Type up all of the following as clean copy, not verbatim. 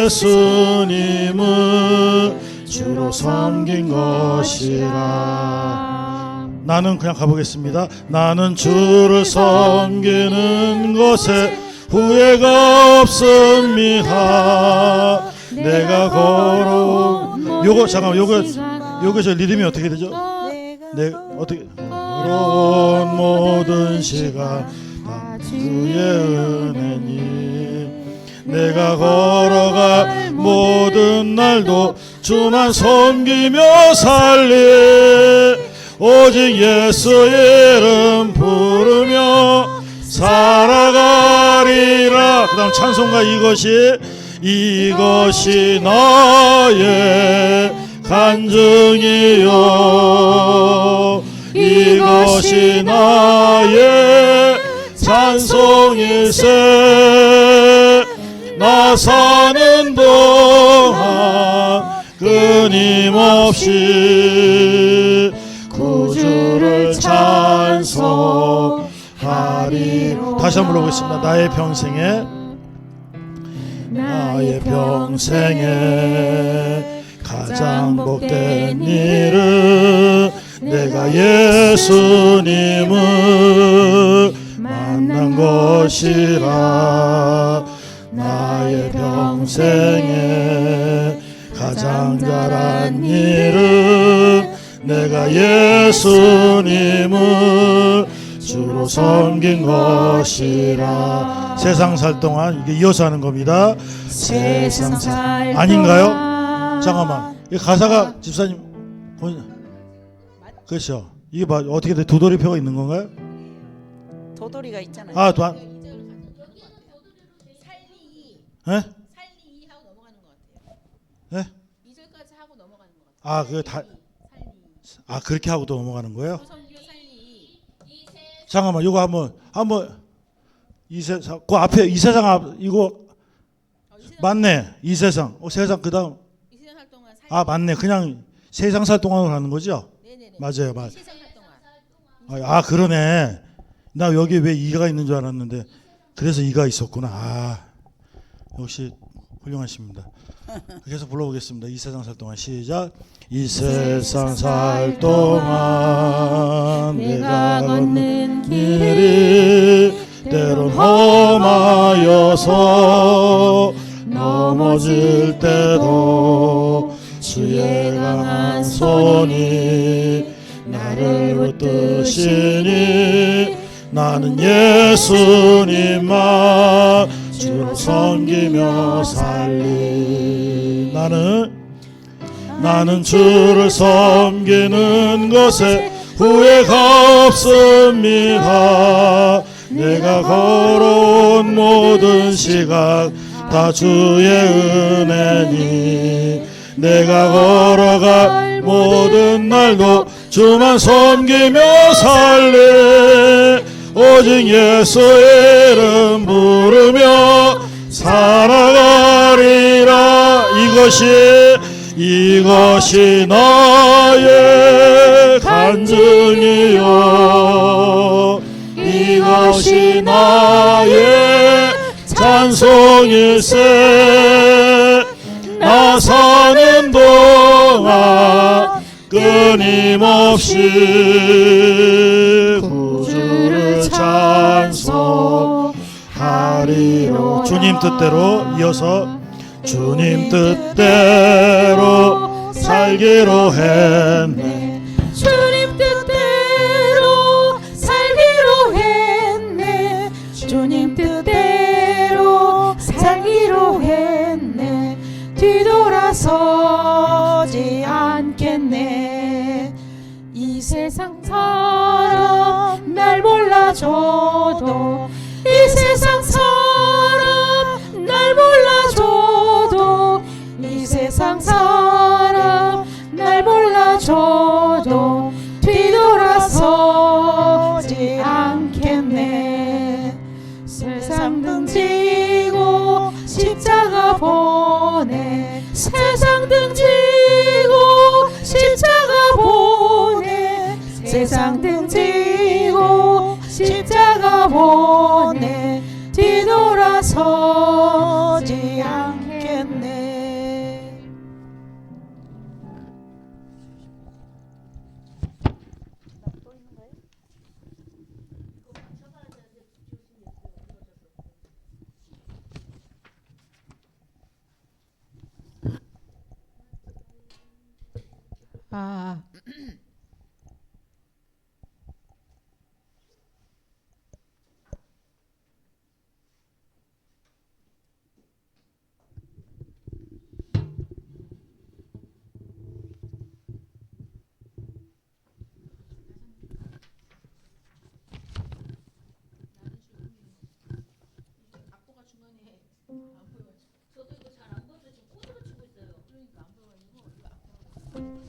예수님을 주로 섬긴 것이라. 나는 그냥 가보겠습니다. 나는 주를 섬기는 것에 후회가 없습니다. 내가 걸어온 요거 잠깐만 요거 저 리듬이 어떻게 되죠? 네 어떻게 걸어온 모든 시간 다 주의 은혜니 내가 걸어갈 모든 날도 주만 섬기며 살리 오직 예수 이름 부르며 살아가리라. 그 다음 찬송가 이것이 나의 간증이요 이것이 나의 찬송일세 나 사는 동안 끊임없이 구주를 찬송하리. 다시 한번 불러보겠습니다. 나의 평생에 가장 복된 일은 내가 예수님을 만난 것이라. 나의 평생에 가장 잘한 일은 내가 예수님을 주로 섬긴 것이라. 세상 살 동안 이게 이어서 하는 겁니다. 세상 살 아닌가요? 잠깐만 이 가사가 집사님 그렇죠. 이게 어떻게 돼? 도돌이표가 있는 건가요? 도돌이가 있잖아요. 예? 살리 하고 넘어가는 것 같아요. 예? 2절까지 하고 넘어가는 것 같아요. 그게 그렇게 하고 또 넘어가는 거예요? 성교 살리. 잠깐만 이거 한번 이세상 그 앞에 이세상 앞 이거 맞네. 이세상 세상 그다음 이 세상 살 동안 살리. 맞네. 그냥 세상 살 동안으로 하는 거죠? 네네네. 맞아요. 이 세상 살 동안. 그러네. 나 여기 왜 이가 있는 줄 알았는데 그래서 이가 있었구나. 역시 훌륭하십니다. 그래서 불러보겠습니다. 이 세상 살 동안 시작. 이 세상 살 동안 내가 걷는 길이 때론 험하여서 넘어질 때도 주의 강한 손이 나를 붙드시니 나는 예수님만 주로 섬기며 살리. 나는 주를 섬기는 것에 후회가 없습니다. 내가 걸어온 모든 시간 다 주의 은혜니 내가 걸어갈 모든 날도 주만 섬기며 살리 오직 예수 이름 부르며 살아가리라. 이것이 나의 간증이요 이것이 나의 찬송일세 나 사는 동안 끊임없이 구주를 찬송하리로. 주님 뜻대로 이어서 주님 뜻대로 살기로 했네. 주님 뜻대로 살기로 했네. 주님 뜻대로 살기로 했네. 뒤돌아서지 않겠네. 이 세상 사람 날 몰라줘도 이 세상 사람 날 몰라줘도 이 세상 사람 날 몰라줘도 뒤돌아서지 않겠네. 세상 등지고 십자가 보내 세상 등지고 십자가 보내 세상 등지고 십자가 보내 아, 악보가 중간에 안 보여가지고. 저도 이거 잘 안 보여서 지금 코드로 치고 있어요. 그러니까 안 보여가지고 이거 악보가.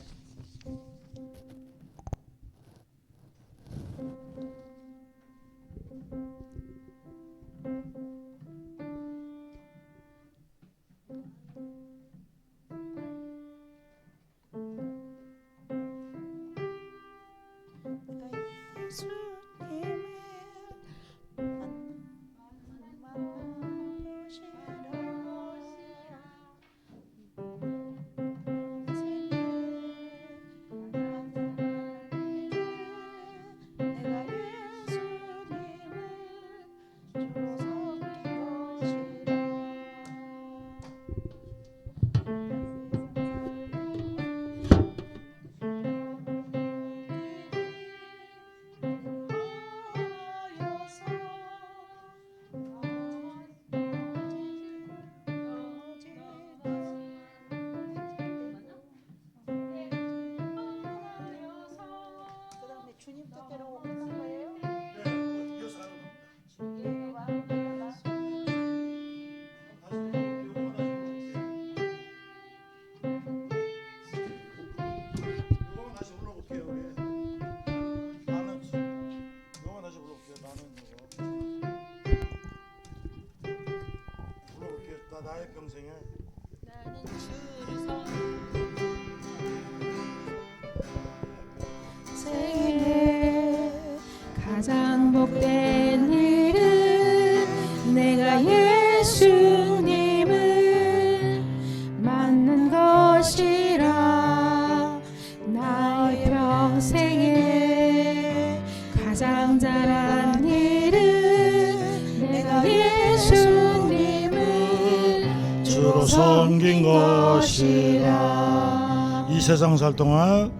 주님 뜻대로 하는 거예요? 네, 이어서 하는 겁니다. 요거만 다시 불러볼게요. 우리 나는 요거만 다시 불러볼게요. 나는 요거 불러볼게요. 나의 평생에 나는 주를 선. 생애 가장 복된 일은 내가 예수님을 만난 것이라. 나의 평생에 가장 잘한 일은 내가 예수님을 주로 섬긴 것이라. 이 세상 살 동안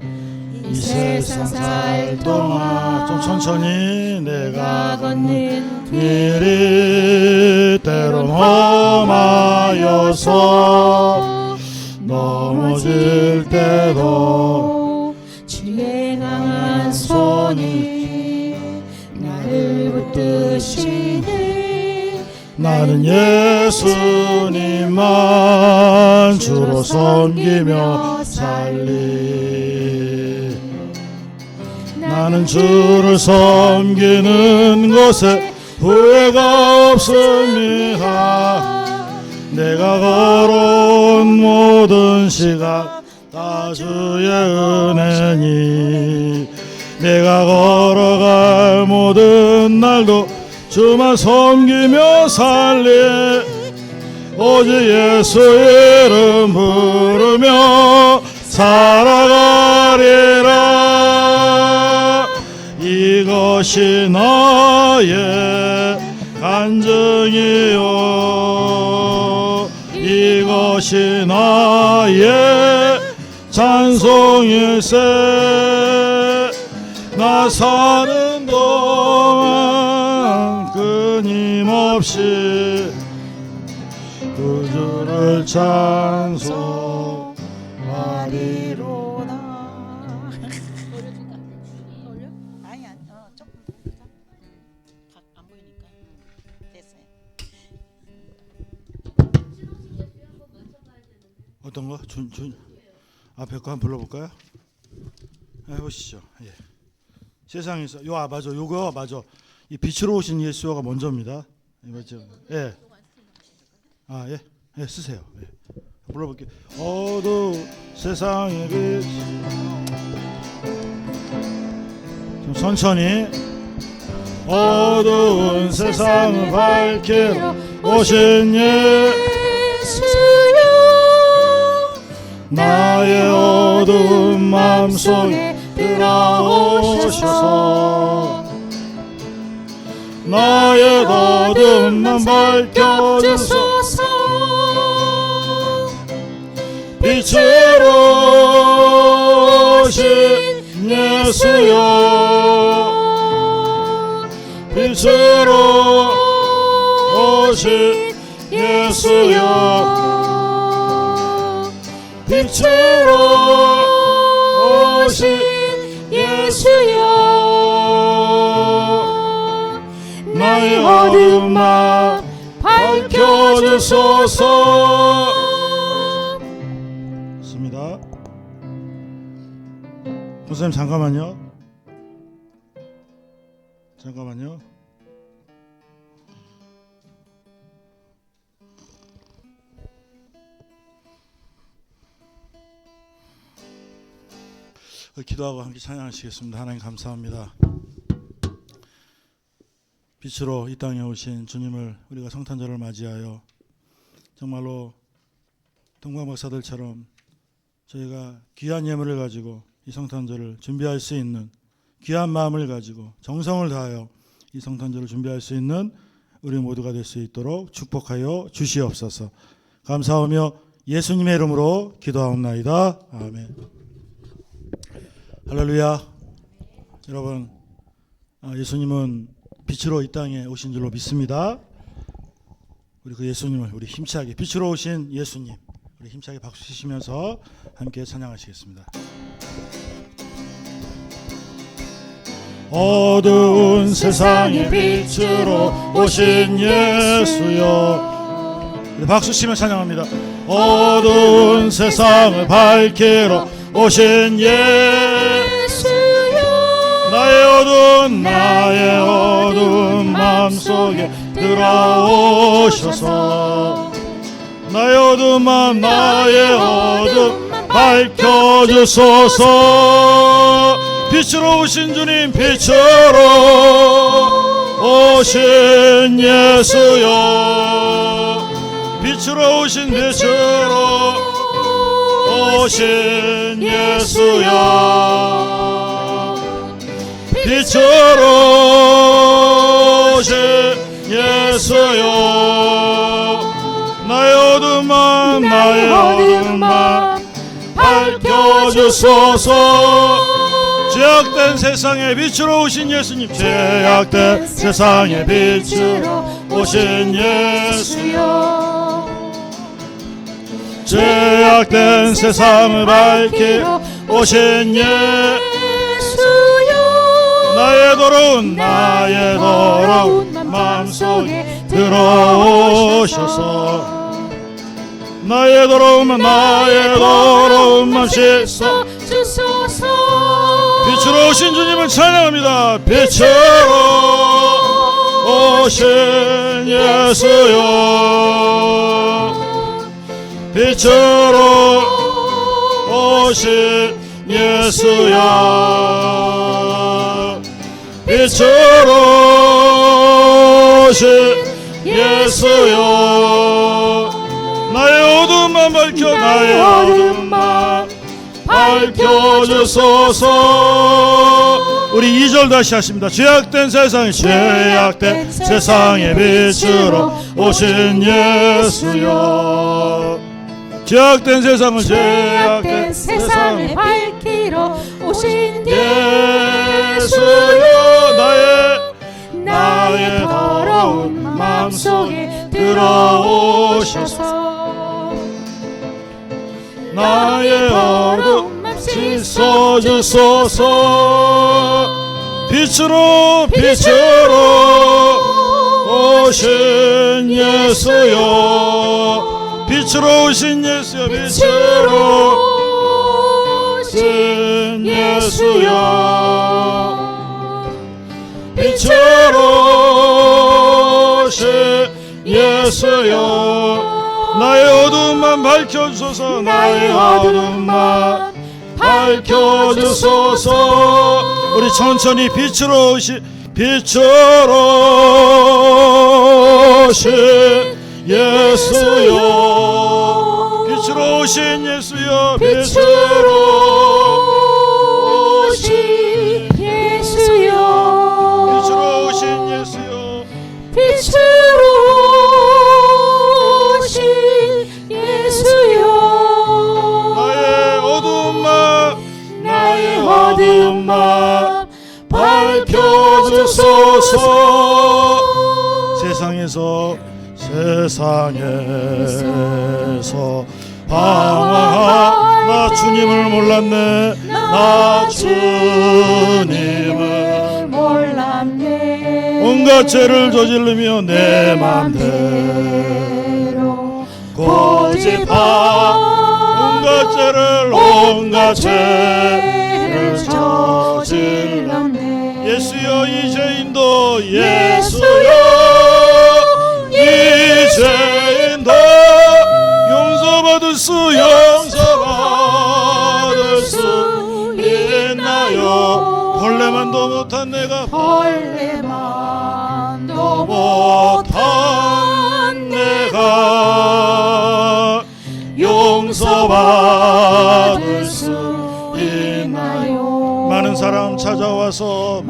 이 세상 살 동안 좀 천천히 내가 걷는 길이 때론 험하여서 넘어질 때도 주의 강한 손이 나를 붙드시네. 나는 예수님만 주로 섬기며 살리. 나는 주를 섬기는 것에 후회가 없습니다. 내가 걸어온 모든 시간 다 주의 은혜니. 내가 걸어갈 모든 날도 주만 섬기며 살리. 오직 예수 이름 부르며 살아가리라. 이것이 나의 간증이요, 이것이 나의 찬송일세. 나 사는 동안 끊임없이 그 주를 찬송하리로다. 올려줄까? 올려? 아니 아니 조금 안 보이니까. 됐어요. 어떤 거? 앞에 거 한번 불러볼까요? 해보시죠. 예. 세상에서 맞아, 요거 맞아. 이 빛으로 오신 예수가 먼저입니다. 맞죠? 예. 예. 예, 쓰세요. 예. 불러볼게요. 어두운 세상의 빛. 좀 천천히. 어두운 세상을 밝히러 오신 예수여, 나의 어두운 마음속에 들어오셔서 나의 어둠만 밝혀주소서. 빛으로 예수여 빛으로 오신 예수여 빛으로 오신 예수여 나의 어두운 마음 밝혀주소서. 있습니다. 선생님 잠깐만요. 기도하고 함께 찬양하시겠습니다. 하나님 감사합니다. 빛으로 이 땅에 오신 주님을 우리가 성탄절을 맞이하여 정말로 동방 박사들처럼 저희가 귀한 예물을 가지고 이 성탄절을 준비할 수 있는 귀한 마음을 가지고 정성을 다하여 이 성탄절을 준비할 수 있는 우리 모두가 될 수 있도록 축복하여 주시옵소서. 감사하며 예수님의 이름으로 기도하옵나이다. 아멘. 할렐루야. 여러분, 예수님은 빛으로 이 땅에 오신 줄로 믿습니다. 우리 그 예수님을 우리 힘차게 빛으로 오신 예수님 우리 힘차게 박수 치시면서 함께 찬양하시겠습니다. 어두운 세상의 빛으로 오신 예수여. 우리 박수 치며 찬양합니다. 어두운 세상을 밝히러 오신 예수여. 나의 어두운 마음속에 들어오셔서 나의 어두운 마음 밝혀주소서. 빛으로 오신 주님 빛으로 오신 예수여. 빛으로 오신 예수여. 빛으로 오신 예수여. 나의 어두운 마음 밝혀주소서. 죄악된 세상에 빛으로 오신 예수님 죄악된 세상에 빛으로 오신 예수여. 죄악된 세상을 밝히러 오신 예수여. 나의 더러운 마음속에 들어오셔서 나의 더러운 마음 씻어 주소서. 빛으로 오신 주님을 찬양합니다. 빛으로 오신 예수여. 빛으로 오신 예수여. 빛으로 오신 예수여. 나의 어두운 마음 밝혀주소서. 우리 2절 다시 하십니다. 죄악된 세상에 빛으로 오신 예수여. 죄악된 세상을 밝히러 오신 예수여. 나의 더러운 마음속에 들어오셔서 나의 어두움 씻어주소서. 빛으로 오신 예수여. 빛으로 오신 예수여. 빛으로 오신 예수여. 빛으로 오신 예수여. 나의 어두움만 밝혀주소서. 나의 어두움만 밝혀주소서. 우리 천천히 빛으로 오신 예수여. 빛으로 오신 예수여. 빛으로 오신 예수여. 빛으로 오신 예수여. 빛으로 오신 예수여. 나의 어두운 마음 주소서. 세상에서 방황한 나 주님을 몰랐네. 나 주님을 몰랐네. 온갖 죄를 저지르며 내 맘대로 고집한 온갖 죄를 저질렀네. 예수여 이 죄인도 예수여 이 죄인도 용서받을 수 있나요? 벌레만도 못한 내가 용서받을 수 있나요? 많은 사람 찾아와서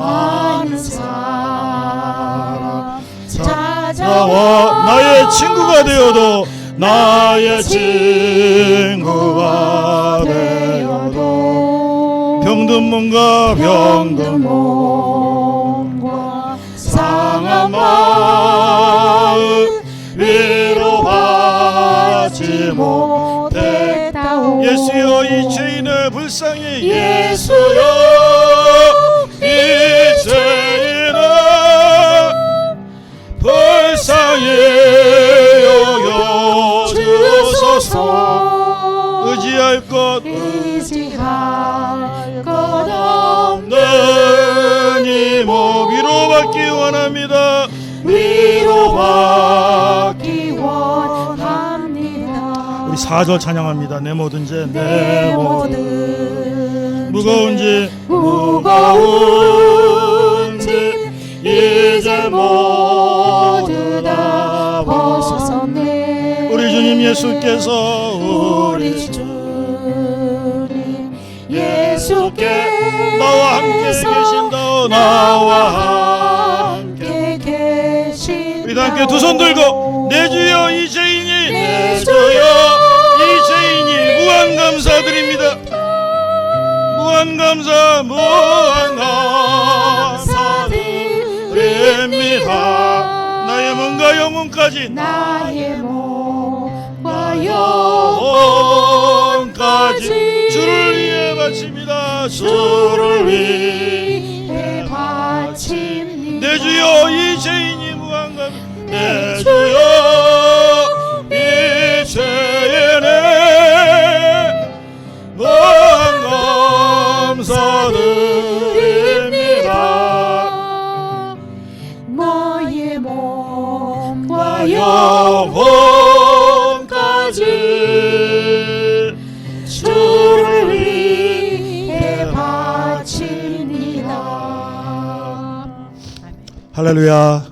나의 친구가 되어도 병든 몸과 상한 마음 위로받지 못했다오. 예수여 이 죄인의 불쌍히 예수여 이 죄인의 불쌍히 여겨주소서. 의지할 것 없는 이모 위로받기 원합니다. 우리 4절 찬양합니다. 내 모든 죄 내 모든 무거운지 이제 모두 다 벗었네. 우리 주님 예수께서 나와 함께 계신다. 나와 함께 계신다. 우리 다 함께 두 손 들고 내 주여 이 죄인이 내 주여 이 죄인이 무한 감사드립니다. 무한 감사드립니다. 나의 몸과 영혼까지 주를 위해 바칩니다. 주를 위해 바칩니다. 내 주여 이 죄인이 무한 감사. 내 주여 이 죄인의 무한 감사드립니다. 나의 몸과 영혼까지 주를 위해 바칩니다. 할렐루야.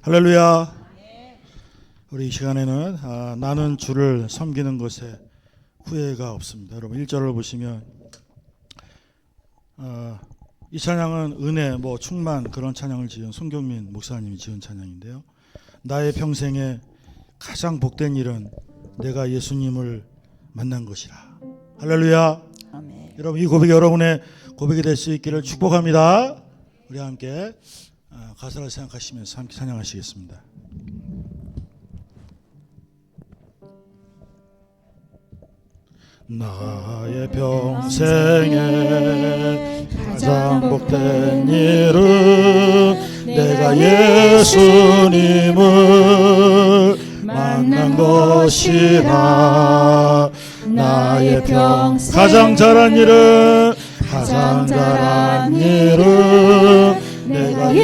할렐루야. 우리 이 시간에는 나는 주를 섬기는 것에 후회가 없습니다. 여러분 1절을 보시면 이 찬양은 은혜, 충만 그런 찬양을 지은 송경민 목사님이 지은 찬양인데요. 나의 평생에 가장 복된 일은 내가 예수님을 만난 것이라. 할렐루야. 아멘. 여러분 이 고백이 여러분의 고백이 될 수 있기를 축복합니다. 우리 함께 가사를 생각하시면서 함께 찬양하시겠습니다. 나의 평생에 가장 복된 일은 내가 예수님을 만난 것이라. 나의 평생 가장 잘한 일은 내가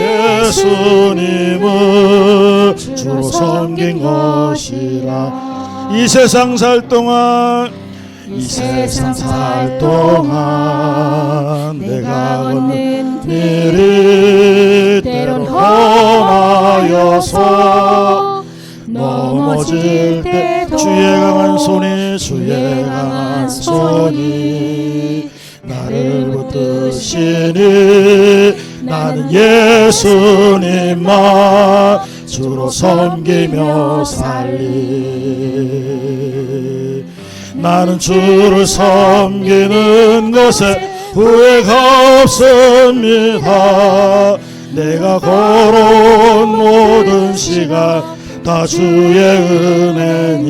예수님을 주로 섬긴 것이라. 이 세상 살 동안 내가 얻는 일이 때론 험하여서 넘어질 때 주의 강한 손이 나를 붙드시니 나는 예수님만 주로 섬기며 살리. 나는 주를 섬기는 것에 후회가 없습니다. 내가 걸어온 모든 시간 다 주의 은혜니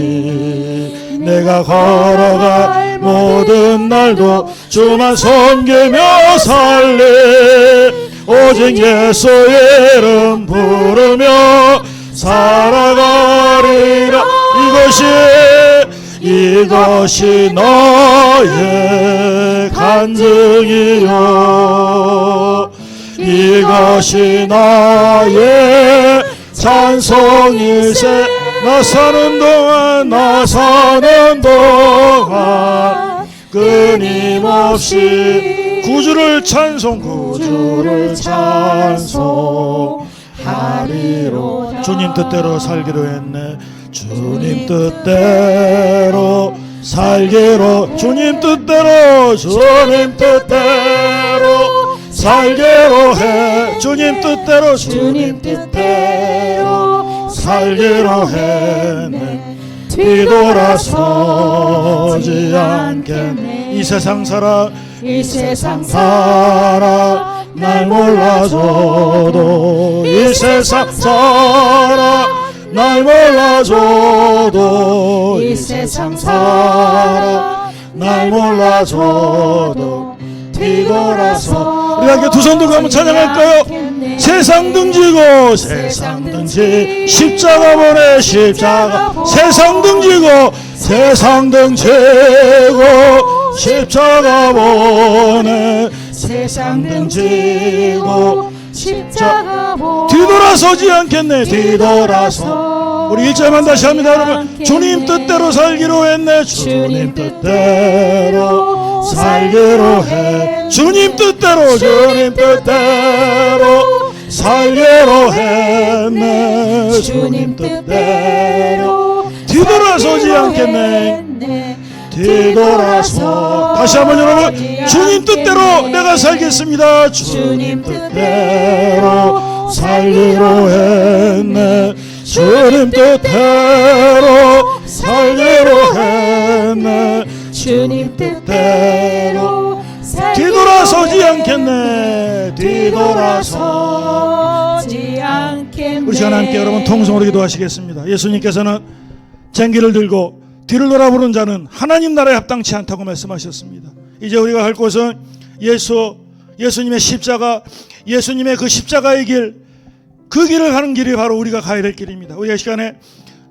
내가 걸어갈 모든 날도 주만 섬기며 살리 오직 예수의 이름 부르며 살아가리라 이것이 너의 간증이요 이것이 나의 찬송일세 나 사는 동안 끊임없이 구주를 찬송하리로 주님 뜻대로 살기로 했네 주님 뜻대로 살기로 주님 뜻대로 살기로 해 주님 뜻대로 살기로 했네 뒤돌아서지 않겠네 이 세상 살아 날 몰라줘도 이 세상 살아 날 몰라줘도 이 세상 살아 날 몰라줘도 뒤돌아서 우리 함께 두 손 들고 한번 찬양할까요? 세상 등지고 십자가 보내 세상 등지고 십자가 보내 세상 등지고 십자가 보내 뒤돌아서지 않겠네 뒤돌아서 우리 1절만 다시 합니다 여러분 주님 뜻대로 살기로 했네 주님 뜻대로 살기로 해 주님 뜻대로 살기로 했네 주님 뜻대로 뒤돌아서지 않겠네 뒤돌아서 다시 한번 여러분 주님 뜻대로 내가 살겠습니다 주님 뜻대로 살기로 했네 주님 뜻대로 살기로 했네 주님 뜻대로 뒤돌아서지 않겠네 뒤돌아서지 않겠네 우리 시간 함께 여러분 통성으로 기도하시겠습니다 예수님께서는 쟁기를 들고 뒤를 돌아보는 자는 하나님 나라에 합당치 않다고 말씀하셨습니다 이제 우리가 할 것은 예수님의 십자가 예수님의 그 십자가의 길 그 길을 가는 길이 바로 우리가 가야 될 길입니다 우리가 이 시간에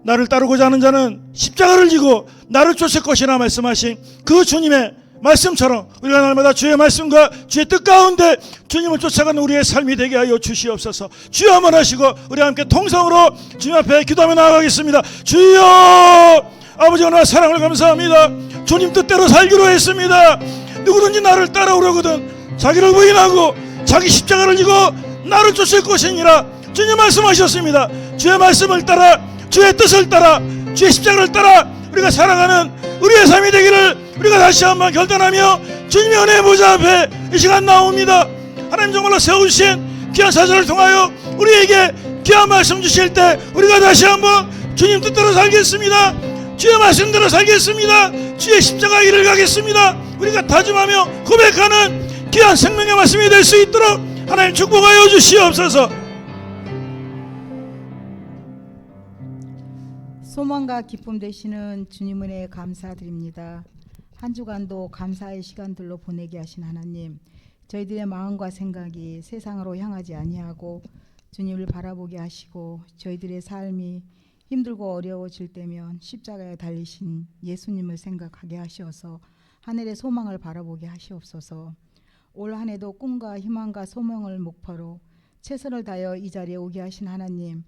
나를 따르고자 하는 자는 십자가를 지고 나를 쫓을 것이라 말씀하신 그 주님의 말씀처럼 우리가 날마다 주의 말씀과 주의 뜻 가운데 주님을 쫓아가는 우리의 삶이 되게 하여 주시옵소서 주여 한번 하시고 우리 함께 통성으로 주님 앞에 기도하며 나아가겠습니다 주여 아버지 하나님 사랑을 감사합니다 주님 뜻대로 살기로 했습니다 누구든지 나를 따라오려거든 자기를 부인하고 자기 십자가를 지고 나를 쫓을 것이니라 주님 말씀하셨습니다 주의 말씀을 따라 주의 뜻을 따라 주의 십자가를 따라 우리가 살아가는 우리의 삶이 되기를 우리가 다시 한번 결단하며 주님의 은혜 보좌 앞에 이 시간 나옵니다 하나님 정말로 세우신 귀한 사절을 통하여 우리에게 귀한 말씀 주실 때 우리가 다시 한번 주님 뜻대로 살겠습니다 주의 말씀대로 살겠습니다 주의 십자가 길을 가겠습니다 우리가 다짐하며 고백하는 귀한 생명의 말씀이 될 수 있도록 하나님 축복하여 주시옵소서 소망과 기쁨 되시는 주님 은혜에 감사드립니다. 한 주간도 감사의 시간들로 보내게 하신 하나님 저희들의 마음과 생각이 세상으로 향하지 아니하고 주님을 바라보게 하시고 저희들의 삶이 힘들고 어려워질 때면 십자가에 달리신 예수님을 생각하게 하시어서 하늘의 소망을 바라보게 하시옵소서. 올 한 해도 꿈과 희망과 소망을 목표로 최선을 다하여 이 자리에 오게 하신 하나님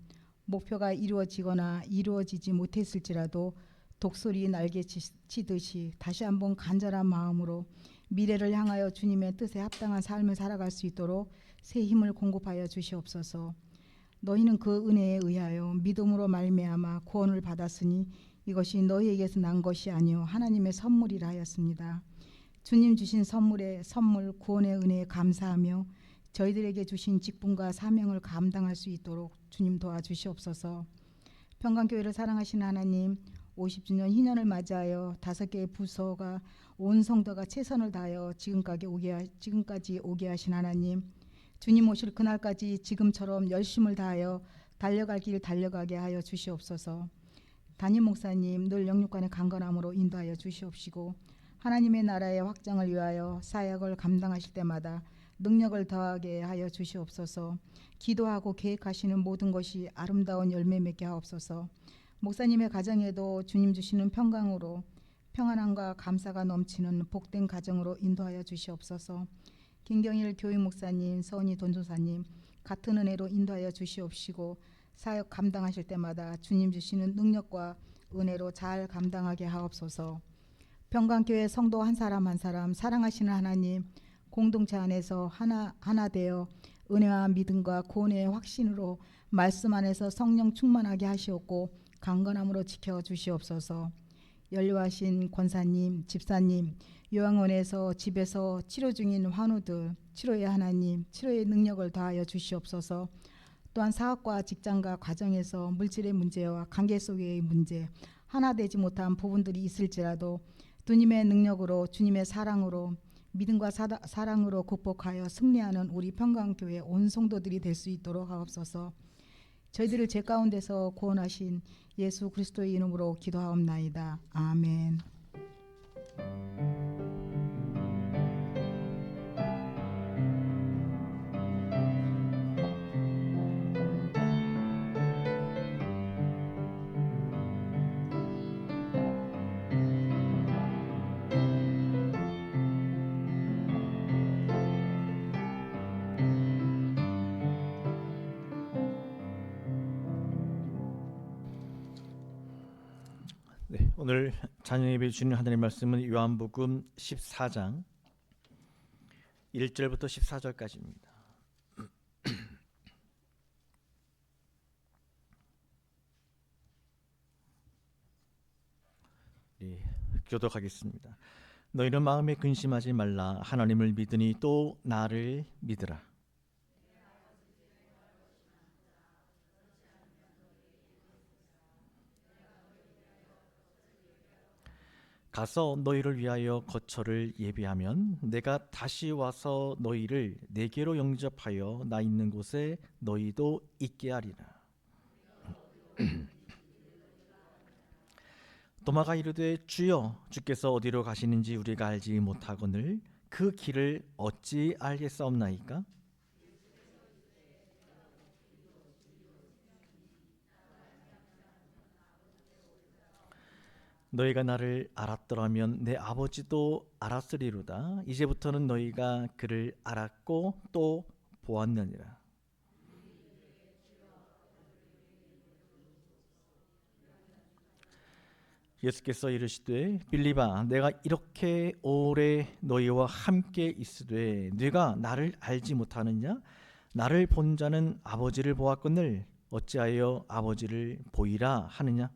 목표가 이루어지거나 이루어지지 못했을지라도 독수리 날개 치듯이 다시 한번 간절한 마음으로 미래를 향하여 주님의 뜻에 합당한 삶을 살아갈 수 있도록 새 힘을 공급하여 주시옵소서. 너희는 그 은혜에 의하여 믿음으로 말미암아 구원을 받았으니 이것이 너희에게서 난 것이 아니요 하나님의 선물이라 하였습니다. 주님 주신 선물 구원의 은혜에 감사하며 저희들에게 주신 직분과 사명을 감당할 수 있도록 주님 도와주시옵소서. 평강교회를 사랑하시는 하나님 50주년 희년을 맞이하여 5개의 부서가 온 성도가 최선을 다하여 지금까지 오게 하신 하나님 주님 오실 그날까지 지금처럼 열심을 다하여 달려갈 길 달려가게 하여 주시옵소서. 담임 목사님 늘 영육간의 강건함으로 인도하여 주시옵시고 하나님의 나라의 확장을 위하여 사역을 감당하실 때마다 능력을 더하게 하여 주시옵소서. 기도하고 계획하시는 모든 것이 아름다운 열매 맺게 하옵소서. 목사님의 가정에도 주님 주시는 평강으로 평안함과 감사가 넘치는 복된 가정으로 인도하여 주시옵소서. 김경일 교육 목사님, 서은희 돈조사님 같은 은혜로 인도하여 주시옵시고 사역 감당하실 때마다 주님 주시는 능력과 은혜로 잘 감당하게 하옵소서. 평강교회 성도 한 사람 한 사람 사랑하시는 하나님, 공동체 안에서 하나 되어 은혜와 믿음과 구원의 확신으로 말씀 안에서 성령 충만하게 하시옵고 강건함으로 지켜 주시옵소서. 연료하신 권사님, 집사님, 요양원에서 집에서 치료 중인 환우들 치료의 하나님, 치료의 능력을 더하여 주시옵소서. 또한 사업과 직장과 가정에서 물질의 문제와 관계 속의 문제, 하나 되지 못한 부분들이 있을지라도 주님의 능력으로, 주님의 사랑으로, 믿음과 사랑으로 극복하여 승리하는 우리 평강교회 온 성도들이 될 수 있도록 하옵소서. 저희들을 죄 가운데서 구원하신 예수 그리스도의 이름으로 기도하옵나이다. 아멘. 네, 오늘 자녀 예배 주는 하나님의 말씀은 요한복음 14장 1절부터 14절까지입니다. 네, 교독하겠습니다. 너희는 마음에 근심하지 말라. 하나님을 믿으니 또 나를 믿으라. 가서 너희를 위하여 거처를 예비하면 내가 다시 와서 너희를 내게로 영접하여 나 있는 곳에 너희도 있게 하리라. 도마가 이르되 주여, 주께서 어디로 가시는지 우리가 알지 못하거늘 그 길을 어찌 알겠사옵나이까? 너희가 나를 알았더라면 내 아버지도 알았으리로다. 이제부터는 너희가 그를 알았고 또 보았느니라. 예수께서 이르시되 빌립아, 내가 이렇게 오래 너희와 함께 있으되 네가 나를 알지 못하느냐? 나를 본 자는 아버지를 보았거늘 어찌하여 아버지를 보이라 하느냐?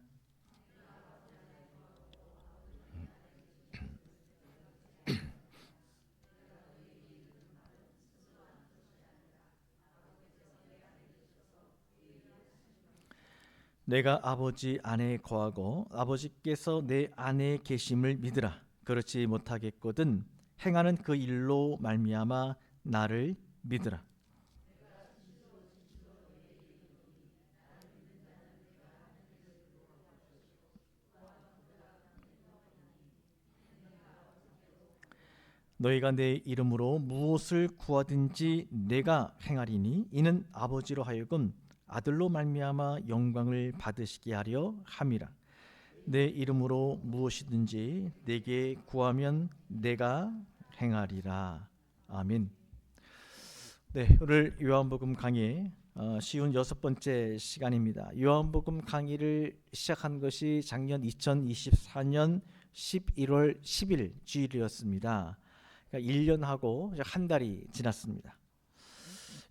내가 아버지 안에 거하고 아버지께서 내 안에 계심을 믿으라. 그렇지 못하겠거든 행하는 그 일로 말미암아 나를 믿으라. 너희가 내 이름으로 무엇을 구하든지 내가 행하리니 이는 아버지로 하여금 아들로 말미암아 영광을 받으시게 하려 함이라. 내 이름으로 무엇이든지 내게 구하면 내가 행하리라. 아멘. 네, 오늘 요한복음 강의 쉬운 6번째 시간입니다. 요한복음 강의를 시작한 것이 작년 2024년 11월 10일 주일이었습니다. 그러니까 1년하고 한 달이 지났습니다.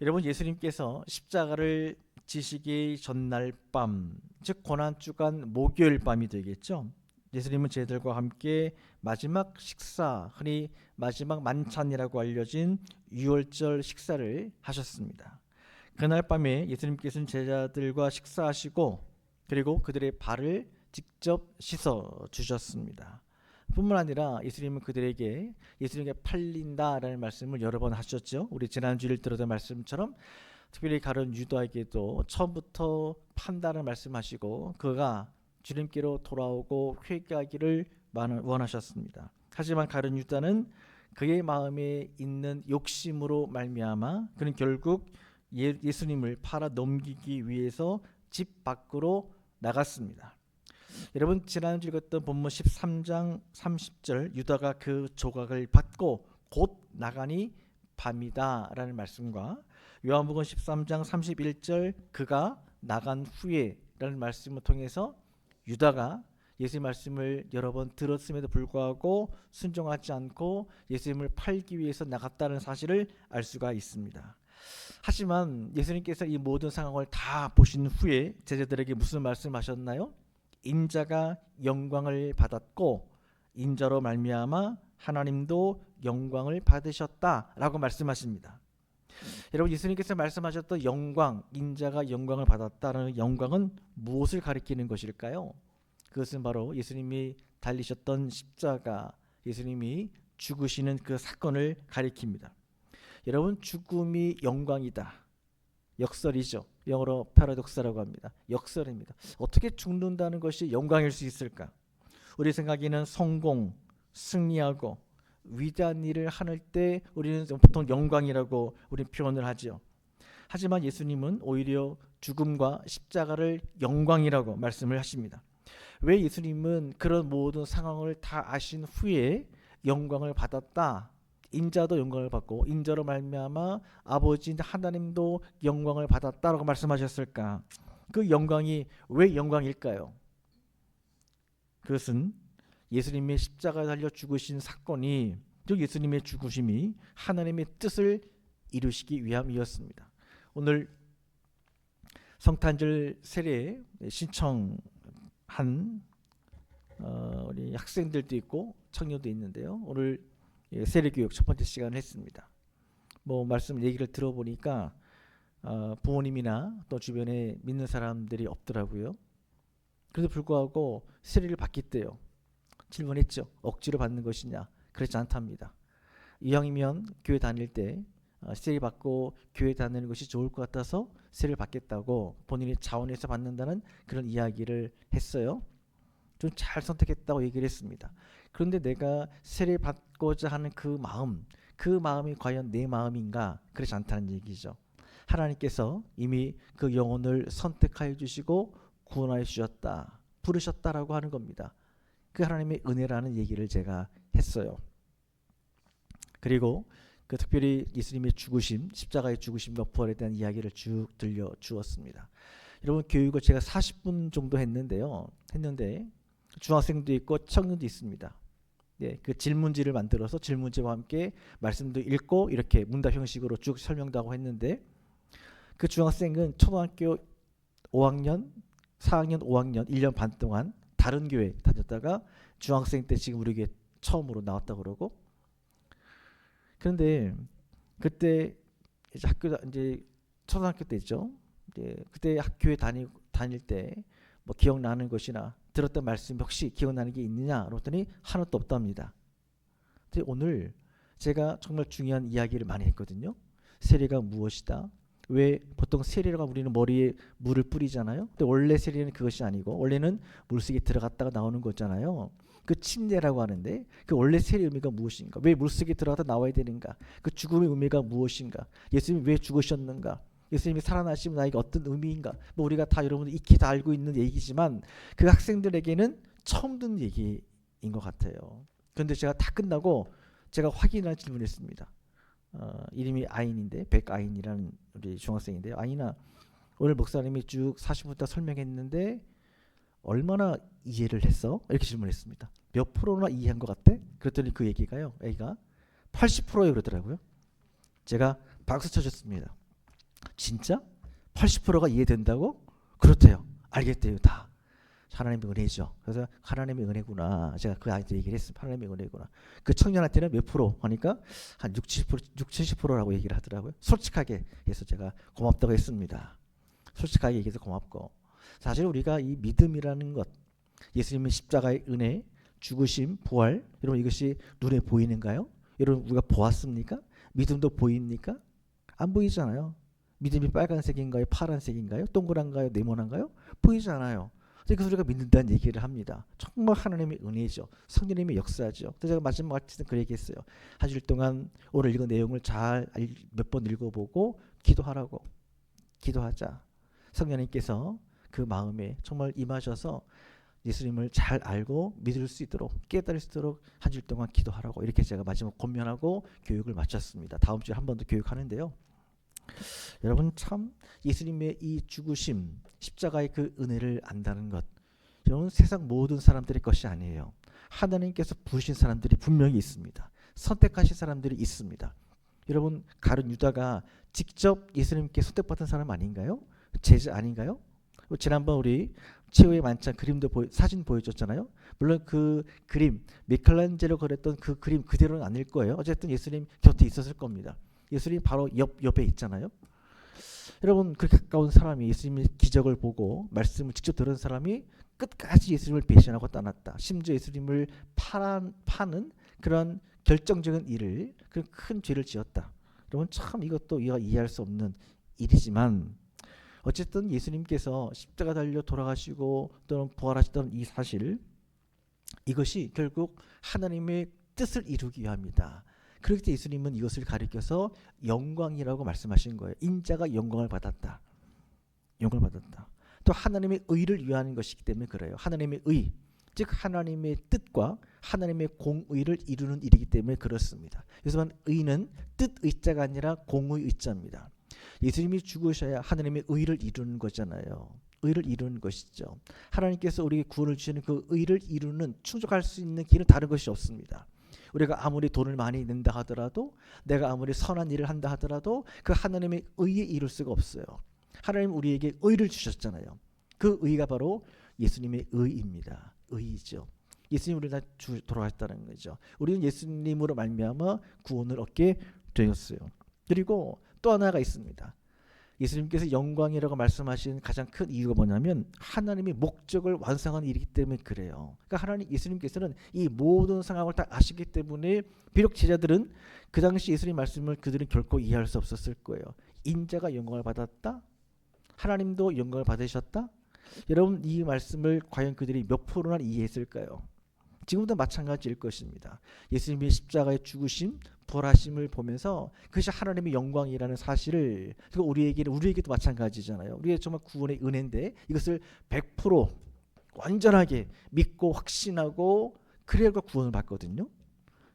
여러분, 예수님께서 십자가를 지시기 전날 밤, 즉 고난주간 목요일 밤이 되겠죠. 예수님은 제자들과 함께 마지막 식사, 흔히 마지막 만찬이라고 알려진 유월절 식사를 하셨습니다. 그날 밤에 예수님께서는 제자들과 식사하시고 그리고 그들의 발을 직접 씻어 주셨습니다. 뿐만 아니라 예수님은 그들에게 예수님에게 팔린다라는 말씀을 여러 번 하셨죠. 우리 지난주일 들었던 말씀처럼 특별히 가룟 유다에게도 처음부터 판단을 말씀하시고 그가 주님께로 돌아오고 회개하기를 원하셨습니다. 하지만 가룟 유다는 그의 마음에 있는 욕심으로 말미암아 그는 결국 예수님을 팔아 넘기기 위해서 집 밖으로 나갔습니다. 여러분 지난주 읽었던 본문 13장 30절 유다가 그 조각을 받고 곧 나가니 밤이다 라는 말씀과 요한복음 13장 31절 그가 나간 후에 라는 말씀을 통해서 유다가 예수의 말씀을 여러 번 들었음에도 불구하고 순종하지 않고 예수님을 팔기 위해서 나갔다는 사실을 알 수가 있습니다. 하지만 예수님께서 이 모든 상황을 다 보신 후에 제자들에게 무슨 말씀하셨나요? 인자가 영광을 받았고 인자로 말미암아 하나님도 영광을 받으셨다라고 말씀하십니다. 여러분 예수님께서 말씀하셨던 영광, 인자가 영광을 받았다는 영광은 무엇을 가리키는 것일까요? 그것은 바로 예수님이 달리셨던 십자가, 예수님이 죽으시는 그 사건을 가리킵니다. 여러분 죽음이 영광이다. 역설이죠. 영어로 패러독스라고 합니다. 역설입니다. 어떻게 죽는다는 것이 영광일 수 있을까? 우리 생각에는 성공, 승리하고 위대한 일을 하는 때 우리는 보통 영광이라고 우리 표현을 하죠. 하지만 예수님은 오히려 죽음과 십자가를 영광이라고 말씀을 하십니다. 왜 예수님은 그런 모든 상황을 다 아신 후에 영광을 받았다. 인자도 영광을 받고 인자로 말미암아 아버지 하나님도 영광을 받았다라고 말씀하셨을까? 그 영광이 왜 영광일까요? 그것은 예수님의 십자가에 달려 죽으신 사건이 즉 예수님의 죽으심이 하나님의 뜻을 이루시기 위함이었습니다. 오늘 성탄절 세례에 신청한 우리 학생들도 있고 청년도 있는데요. 오늘 세례교육 첫 번째 시간을 했습니다. 말씀 얘기를 들어보니까 부모님이나 또 주변에 믿는 사람들이 없더라고요. 그래도 불구하고 세례를 받겠대요. 질문했죠. 억지로 받는 것이냐? 그렇지 않답니다. 이왕이면 교회 다닐 때 세례 받고 교회 다니는 것이 좋을 것 같아서 세례를 받겠다고 본인의 자원에서 받는다는 그런 이야기를 했어요. 좀 잘 선택했다고 얘기를 했습니다. 그런데 내가 세례 받고자 하는 그 마음이 과연 내 마음인가? 그렇지 않다는 얘기죠. 하나님께서 이미 그 영혼을 선택하여 주시고 구원하여 주셨다, 부르셨다라고 하는 겁니다. 그 하나님의 은혜라는 얘기를 제가 했어요. 그리고 그 특별히 예수님의 죽으심, 십자가의 죽으심과 부활에 대한 이야기를 쭉 들려 주었습니다. 여러분 교육을 제가 40분 정도 했는데 중학생도 있고 청년도 있습니다. 그 질문지를 만들어서 질문지와 함께 말씀도 읽고 이렇게 문답 형식으로 쭉 설명도 하고 했는데 그 중학생은 초등학교 5학년, 4학년, 5학년 1년 반 동안 다른 교회 다녔다가 중학생 때 지금 우리 교회 처음으로 나왔다 그러고 그런데 그때 이제 초등학교 때죠. 그때 학교에 다닐 때 기억나는 것이나 들었던 말씀 혹시 기억나는 게 있느냐 그랬더니 하나도 없답니다. 근데 오늘 제가 정말 중요한 이야기를 많이 했거든요. 세례가 무엇이다? 왜 보통 세례가 우리는 머리에 물을 뿌리잖아요. 근데 원래 세례는 그것이 아니고 원래는 물속에 들어갔다가 나오는 거잖아요. 그 침례라고 하는데 그 원래 세례 의미가 무엇인가? 왜 물속에 들어갔다 나와야 되는가? 그 죽음의 의미가 무엇인가? 예수님이 왜 죽으셨는가? 예수님이 살아나시면 나에게 어떤 의미인가? 우리가 다 여러분들 익히 다 알고 있는 얘기지만 그 학생들에게는 처음 듣는 얘기인 것 같아요. 그런데 제가 다 끝나고 제가 확인할 질문했습니다. 이름이 아인인데 백아인이라는 우리 중학생인데요. 아인아, 오늘 목사님이 쭉 40분 동안 설명했는데 얼마나 이해를 했어? 이렇게 질문했습니다. 몇 프로나 이해한 것 같아? 그랬더니 그 얘기가요. 애가 80%예요 그러더라고요. 제가 박수 쳐줬습니다. 진짜? 80%가 이해된다고? 그렇대요. 알겠대요. 다. 하나님의 은혜죠. 그래서 하나님의 은혜구나. 제가 그 아이한테 얘기를 했습니다. 하나님의 은혜구나. 그 청년한테는 몇 프로 하니까 한 70%라고 얘기를 하더라고요. 솔직하게 해서 제가 고맙다고 했습니다. 솔직하게 얘기해서 고맙고 사실 우리가 이 믿음이라는 것, 예수님의 십자가의 은혜, 죽으심, 부활, 여러분 이것이 눈에 보이는가요? 여러분 우리가 보았습니까? 믿음도 보입니까? 안 보이잖아요. 믿음이 빨간색인가요? 파란색인가요? 동그란가요? 네모난가요? 보이지 않아요. 그래서 우리가 믿는다는 얘기를 합니다. 정말 하나님의 은혜죠. 성령님의 역사죠. 그래서 제가 마지막 같이 그 얘기했어요. 한 주일 동안 오늘 읽은 내용을 잘 몇 번 읽어보고 기도하라고. 기도하자. 성령님께서 그 마음에 정말 임하셔서 예수님을 잘 알고 믿을 수 있도록 깨달을 수 있도록 한 주일 동안 기도하라고 이렇게 제가 마지막 권면하고 교육을 마쳤습니다. 다음 주에 한 번 더 교육하는데요. 여러분 참 예수님의 이 죽으심 십자가의 그 은혜를 안다는 것 여러분 세상 모든 사람들의 것이 아니에요. 하나님께서 부르신 사람들이 분명히 있습니다. 선택하신 사람들이 있습니다. 여러분 가룟 유다가 직접 예수님께 선택받은 사람 아닌가요? 제자 아닌가요? 지난번 우리 최후의 만찬 그림도 사진 보여줬잖아요. 물론 그 그림 미켈란젤로 그렸던 그 그림 그대로는 아닐 거예요. 어쨌든 예수님 곁에 있었을 겁니다. 예수님 바로 옆에 있잖아요. 여러분 그 가까운 사람이 예수님의 기적을 보고 말씀을 직접 들은 사람이 끝까지 예수님을 배신하고 떠났다. 심지어 예수님을 파는 그런 결정적인 일을 그런 큰 죄를 지었다. 여러분 참 이것도 우리가 이해할 수 없는 일이지만 어쨌든 예수님께서 십자가 달려 돌아가시고 또는 부활하시던 이 사실 이것이 결국 하나님의 뜻을 이루기 위함이다. 그렇기 때문에 예수님은 이것을 가리켜서 영광이라고 말씀하신 거예요. 인자가 영광을 받았다. 영광을 받았다. 또 하나님의 의를 위한 것이기 때문에 그래요. 하나님의 의, 즉 하나님의 뜻과 하나님의 공의를 이루는 일이기 때문에 그렇습니다. 그래서 의는 뜻의자가 아니라 공의의자입니다. 예수님이 죽으셔야 하나님의 의를 이루는 거잖아요. 의를 이루는 것이죠. 하나님께서 우리에게 구원을 주시는 그 의를 이루는 충족할 수 있는 길은 다른 것이 없습니다. 우리가 아무리 돈을 많이 낸다 하더라도 내가 아무리 선한 일을 한다 하더라도 그 하나님의 의에 이룰 수가 없어요. 하나님 우리에게 의를 주셨잖아요. 그 의가 바로 예수님의 의입니다. 의이죠. 예수님 우리를 다 돌아가셨다는 거죠. 우리는 예수님으로 말미암아 구원을 얻게 되었어요. 그리고 또 하나가 있습니다. 예수님께서 영광이라고 말씀하신 가장 큰 이유가 뭐냐면 하나님의 목적을 완성하는 일이기 때문에 그래요. 그러니까 하나님 예수님께서는 이 모든 상황을 다 아시기 때문에 비록 제자들은 그 당시 예수님 말씀을 그들은 결코 이해할 수 없었을 거예요. 인자가 영광을 받았다. 하나님도 영광을 받으셨다. 여러분 이 말씀을 과연 그들이 몇 프로나 이해했을까요? 지금도 마찬가지일 것입니다. 예수님의 십자가의 죽으심, 부활하심을 보면서 그것이 하나님의 영광이라는 사실을 그리고 우리에게도 마찬가지잖아요. 우리의 정말 구원의 은혜인데 이것을 100% 완전하게 믿고 확신하고 그래야 구원을 받거든요.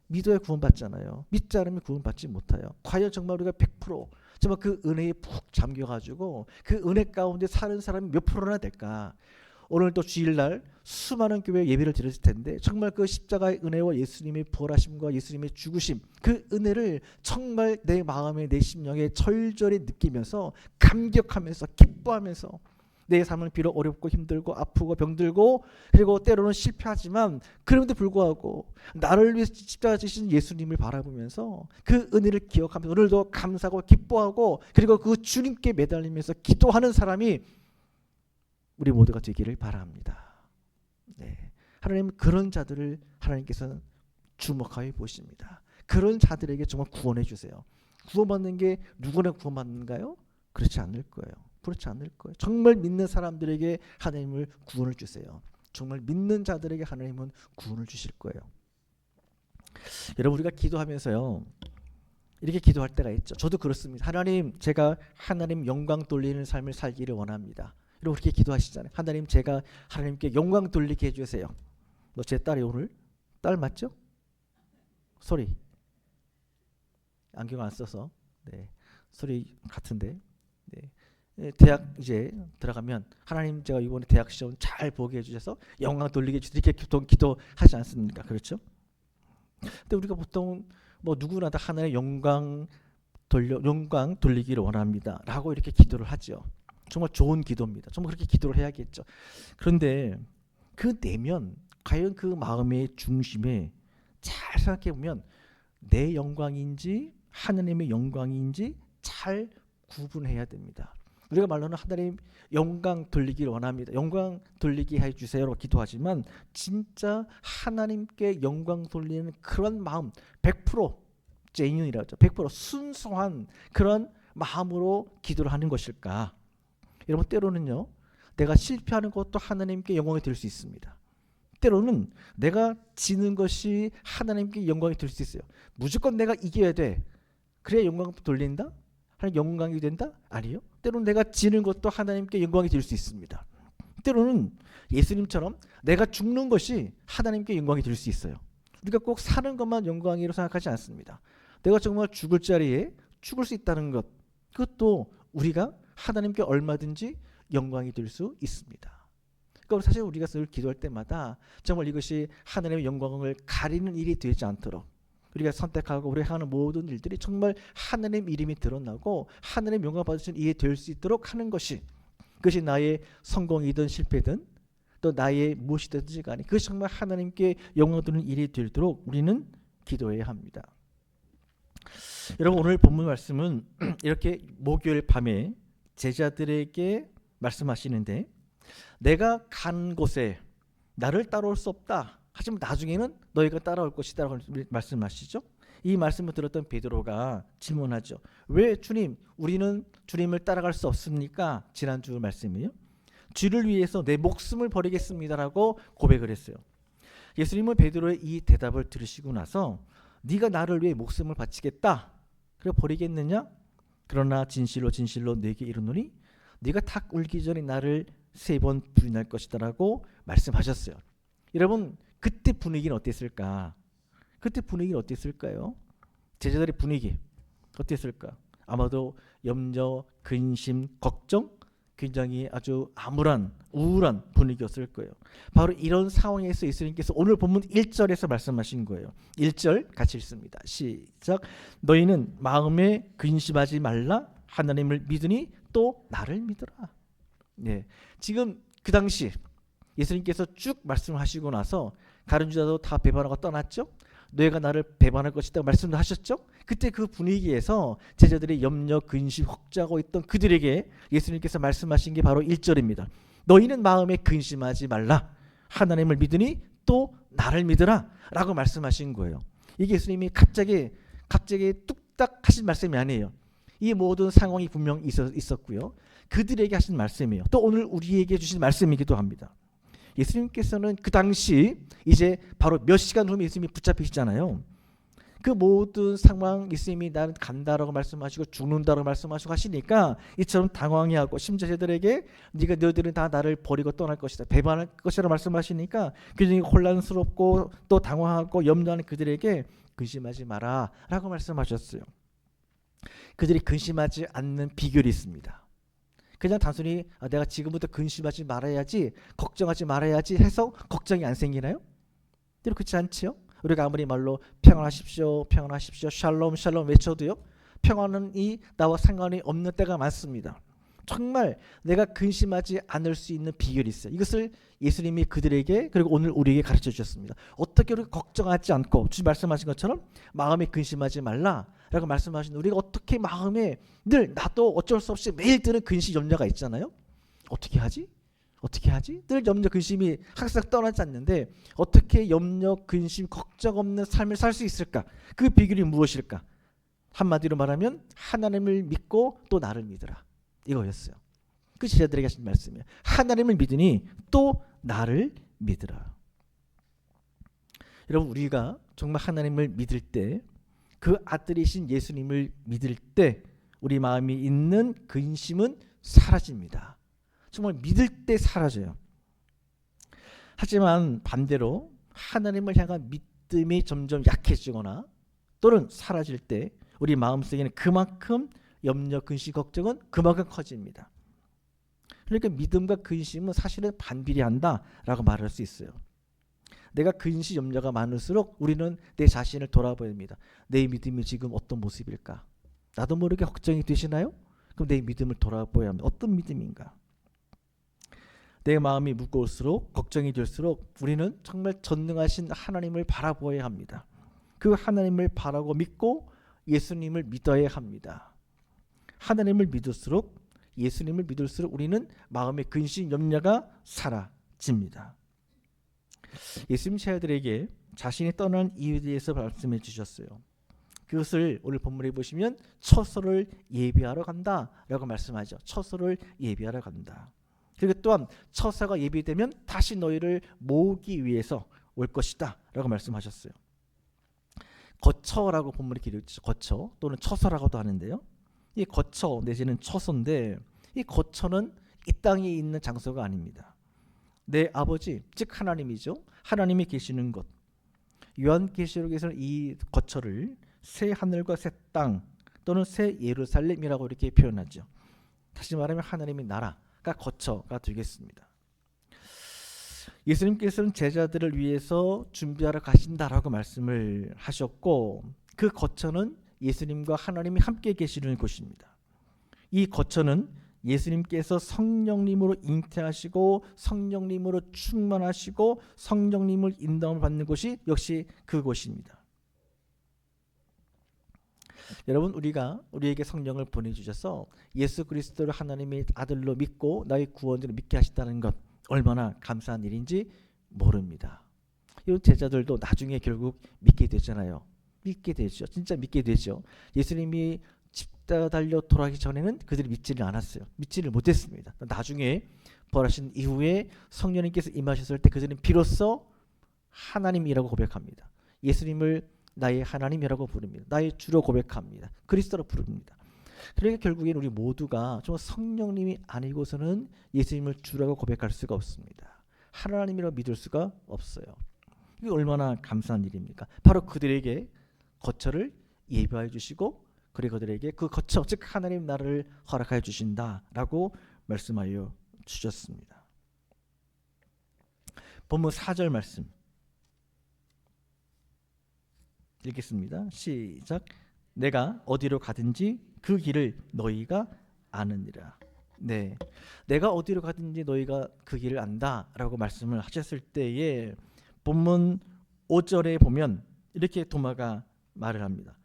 믿어야 구원받잖아요. 믿지 않으면 구원받지 못해요. 과연 정말 우리가 100% 정말 그 은혜에 푹 잠겨가지고 그 은혜 가운데 사는 사람이 몇 프로나 될까? 오늘 또 주일날 수많은 교회 예배를 드렸을 텐데 정말 그 십자가의 은혜와 예수님의 부활하심과 예수님의 죽으심 그 은혜를 정말 내 마음에 내 심령에 절절히 느끼면서 감격하면서 기뻐하면서 내 삶은 비록 어렵고 힘들고 아프고 병들고 그리고 때로는 실패하지만 그럼에도 불구하고 나를 위해서 십자가 지신 예수님을 바라보면서 그 은혜를 기억하면서 오늘도 감사하고 기뻐하고 그리고 그 주님께 매달리면서 기도하는 사람이 우리 모두가 되기를 바랍니다. 네. 하나님은 그런 자들을 하나님께서는 주목하여 보십니다. 그런 자들에게 정말 구원해 주세요. 구원받는 게 누구나 구원받는가요? 그렇지 않을 거예요. 그렇지 않을 거예요. 정말 믿는 사람들에게 하나님을 구원을 주세요. 정말 믿는 자들에게 하나님은 구원을 주실 거예요. 여러분 우리가 기도하면서요. 이렇게 기도할 때가 있죠. 저도 그렇습니다. 하나님 제가 하나님 영광 돌리는 삶을 살기를 원합니다. 이렇게 그렇게 기도하시잖아요. 하나님 제가 하나님께 영광 돌리게 해주세요. 너 제 딸이 오늘 딸 맞죠? 소리 안경 안 써서 네. 소리 같은데 네. 대학 이제 들어가면 하나님 제가 이번에 대학 시험 잘 보게 해주셔서 영광 돌리게 해주세요. 이렇게 기도하지 않습니까? 그렇죠? 근데 우리가 보통 뭐 누구나 다 하나님의 영광 돌리기를 원합니다. 라고 이렇게 기도를 하죠. 정말 좋은 기도입니다. 정말 그렇게 기도를 해야겠죠. 그런데 그 내면 과연 그 마음의 중심에 잘 생각해 보면 내 영광인지 하나님의 영광인지 잘 구분해야 됩니다. 우리가 말로는 하나님 영광 돌리기를 원합니다. 영광 돌리게 해주세요라고 기도하지만 진짜 하나님께 영광 돌리는 그런 마음 100% 제인이라죠. 100% 순수한 그런 마음으로 기도를 하는 것일까? 여러분 때로는요. 내가 실패하는 것도 하나님께 영광이 될 수 있습니다. 때로는 내가 지는 것이 하나님께 영광이 될 수 있어요. 무조건 내가 이겨야 돼. 그래야 영광 돌린다? 하나님 영광이 된다? 아니요. 때로는 내가 지는 것도 하나님께 영광이 될 수 있습니다. 때로는 예수님처럼 내가 죽는 것이 하나님께 영광이 될 수 있어요. 우리가 꼭 사는 것만 영광이라고 생각하지 않습니다. 내가 정말 죽을 자리에 죽을 수 있다는 것, 그것도 우리가 하나님께 얼마든지 영광이 될 수 있습니다. 그러니까 사실 우리가 늘 기도할 때마다 정말 이것이 하나님의 영광을 가리는 일이 되지 않도록 우리가 선택하고 우리가 하는 모든 일들이 정말 하나님 이름이 드러나고 하나님 영광 받으신 일이 될 수 있도록 하는 것이, 그것이 나의 성공이든 실패든 또 나의 무엇이든지 간에 그것이 정말 하나님께 영광 드리는 일이 되도록 우리는 기도해야 합니다. 여러분 오늘 본문 말씀은 이렇게 목요일 밤에 제자들에게 말씀하시는데 내가 간 곳에 나를 따라올 수 없다. 하지만 나중에는 너희가 따라올 것이다 라고 말씀하시죠. 이 말씀을 들었던 베드로가 질문하죠. 왜 주님 우리는 주님을 따라갈 수 없습니까? 지난주 말씀이요. 주를 위해서 내 목숨을 버리겠습니다라고 고백을 했어요. 예수님은 베드로의 이 대답을 들으시고 나서 네가 나를 위해 목숨을 바치겠다. 그래 버리겠느냐? 그러나 진실로 진실로 네게 이르노니 네가 탁 울기 전에 나를 3번 부인할 것이다라고 말씀하셨어요. 여러분 그때 분위기는 어땠을까? 그때 분위기는 어땠을까요? 제자들의 분위기 어땠을까? 아마도 염려, 근심, 걱정 굉장히 아주 암울한 우울한 분위기였을 거예요. 바로 이런 상황에서 예수님께서 오늘 본문 1절에서 말씀하신 거예요. 1절 같이 읽습니다. 시작. 너희는 마음에 근심하지 말라. 하나님을 믿으니 또 나를 믿으라. 네, 지금 그 당시 예수님께서 쭉 말씀하시고 나서 다른 유다도 다 배반하고 떠났죠. 너희가 나를 배반할 것이다 말씀도 하셨죠. 그때 그 분위기에서 제자들이 염려, 근심, 걱정하고 있던 그들에게 예수님께서 말씀하신 게 바로 1절입니다. 너희는 마음에 근심하지 말라. 하나님을 믿으니 또 나를 믿으라 라고 말씀하신 거예요. 이게 예수님이 갑자기 뚝딱 하신 말씀이 아니에요. 이 모든 상황이 분명 있었고요. 그들에게 하신 말씀이에요. 또 오늘 우리에게 주신 말씀이기도 합니다. 예수님께서는 그 당시 이제 바로 몇 시간 후에 예수님이 붙잡히시잖아요. 그 모든 상황 예수님이 나는 간다라고 말씀하시고 죽는다라고 말씀하시고 하시니까 이처럼 당황해하고 심지어 제자들에게 너희들은 다 나를 버리고 떠날 것이다 배반할 것이라고 말씀하시니까 굉장히 혼란스럽고 또 당황하고 염려하는 그들에게 근심하지 마라 라고 말씀하셨어요. 그들이 근심하지 않는 비결이 있습니다. 그냥 단순히 내가 지금부터 근심하지 말아야지 걱정하지 말아야지 해서 걱정이 안 생기나요? 그렇지 않지요? 우리가 아무리 말로 평안하십시오 평안하십시오 샬롬 샬롬 외쳐도요 평안은 나와 상관이 없는 때가 많습니다. 정말 내가 근심하지 않을 수 있는 비결이 있어요. 이것을 예수님이 그들에게 그리고 오늘 우리에게 가르쳐 주셨습니다. 어떻게 우리가 걱정하지 않고 주님 말씀하신 것처럼 마음에 근심하지 말라라고 말씀하신 우리가 어떻게 마음에 늘 나도 어쩔 수 없이 매일 드는 근심 염려가 있잖아요. 어떻게 하지? 늘 염려 근심이 항상 떠나지 않는데 어떻게 염려 근심 걱정 없는 삶을 살 수 있을까? 그 비결이 무엇일까? 한마디로 말하면 하나님을 믿고 또 나를 믿으라 이거였어요. 그 제자들에게 하신 말씀이에요. 하나님을 믿으니 또 나를 믿으라. 여러분 우리가 정말 하나님을 믿을 때 그 아들이신 예수님을 믿을 때 우리 마음이 있는 근심은 사라집니다. 정말 믿을 때 사라져요. 하지만 반대로 하나님을 향한 믿음이 점점 약해지거나 또는 사라질 때 우리 마음속에는 그만큼 염려, 근심, 걱정은 그만큼 커집니다. 그러니까 믿음과 근심은 사실은 반비례한다라고 말할 수 있어요. 내가 근심, 염려가 많을수록 우리는 내 자신을 돌아봐야 됩니다. 내 믿음이 지금 어떤 모습일까? 나도 모르게 걱정이 되시나요? 그럼 내 믿음을 돌아봐야 합니다. 어떤 믿음인가? 내 마음이 무거울수록 걱정이 될수록 우리는 정말 전능하신 하나님을 바라보아야 합니다. 그 하나님을 바라고 믿고 예수님을 믿어야 합니다. 하나님을 믿을수록 예수님을 믿을수록 우리는 마음의 근심 염려가 사라집니다. 예수님 제자들에게 자신이 떠난 이유에 대해서 말씀해 주셨어요. 그것을 오늘 본문에 보시면 처소를 예비하러 간다라고 말씀하죠. 처소를 예비하러 간다. 그리고 또한 처소가 예비되면 다시 너희를 모으기 위해서 올 것이다 라고 말씀하셨어요. 거처라고 본문에 기록되죠. 거처 또는 처소라고도 하는데요. 이 거처 내지는 처소인데 이 거처는 이 땅에 있는 장소가 아닙니다. 내 아버지 즉 하나님이죠. 하나님이 계시는 곳. 요한계시록에서는 이 거처를 새 하늘과 새 땅 또는 새 예루살렘이라고 이렇게 표현하죠. 다시 말하면 하나님의 나라가 거처가 되겠습니다. 예수님께서는 제자들을 위해서 준비하러 가신다라고 말씀을 하셨고 그 거처는 예수님과 하나님이 함께 계시는 곳입니다. 이 거처는 예수님께서 성령님으로 잉태하시고 성령님으로 충만하시고 성령님을 인도함을 받는 곳이 역시 그곳입니다. 여러분 우리에게 성령을 보내주셔서 예수 그리스도를 하나님의 아들로 믿고 나의 구원으로 믿게 하셨다는 것 얼마나 감사한 일인지 모릅니다. 이 제자들도 나중에 결국 믿게 되잖아요. 믿게 되죠. 진짜 믿게 되죠. 예수님이 십자가 달려 돌아가기 전에는 그들이 믿지를 않았어요. 믿지를 못했습니다. 나중에 부활하신 이후에 성령님께서 임하셨을 때 그들은 비로소 하나님이라고 고백합니다. 예수님을 나의 하나님이라고 부릅니다. 나의 주로 고백합니다. 그리스도로 부릅니다. 그러니까 결국엔 우리 모두가 좀 성령님이 아니고서는 예수님을 주라고 고백할 수가 없습니다. 하나님이라고 믿을 수가 없어요. 이게 얼마나 감사한 일입니까? 바로 그들에게 거처를 예비하여 주시고 그리고 그들에게 그 거처 즉 하나님 나라를 허락하여 주신다라고 말씀하여 주셨습니다. 본문 4절 말씀 읽겠습니다. 시작. 내가 어디로 가든지 그 길을 너희가 아느니라. 네, 내가 어디로 가든지 너희가 그 길을 안다라고 말씀을 하셨을 때에 본문 5절에 보면 이렇게 도마가 말을 합니다.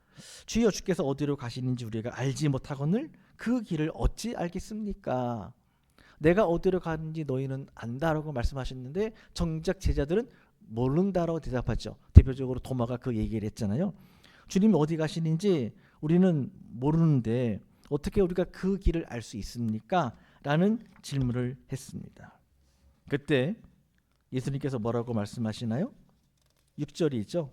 주여 주께서 어디로 가시는지 우리가 알지 못하거늘 그 길을 어찌 알겠습니까? 내가 어디로 가는지 너희는 안다라고 말씀하셨는데 정작 제자들은 모른다라고 대답하죠. 대표적으로 도마가 그 얘기를 했잖아요. 주님이 어디 가시는지 우리는 모르는데 어떻게 우리가 그 길을 알 수 있습니까? 라는 질문을 했습니다. 그때 예수님께서 뭐라고 말씀하시나요? 6절이 있죠.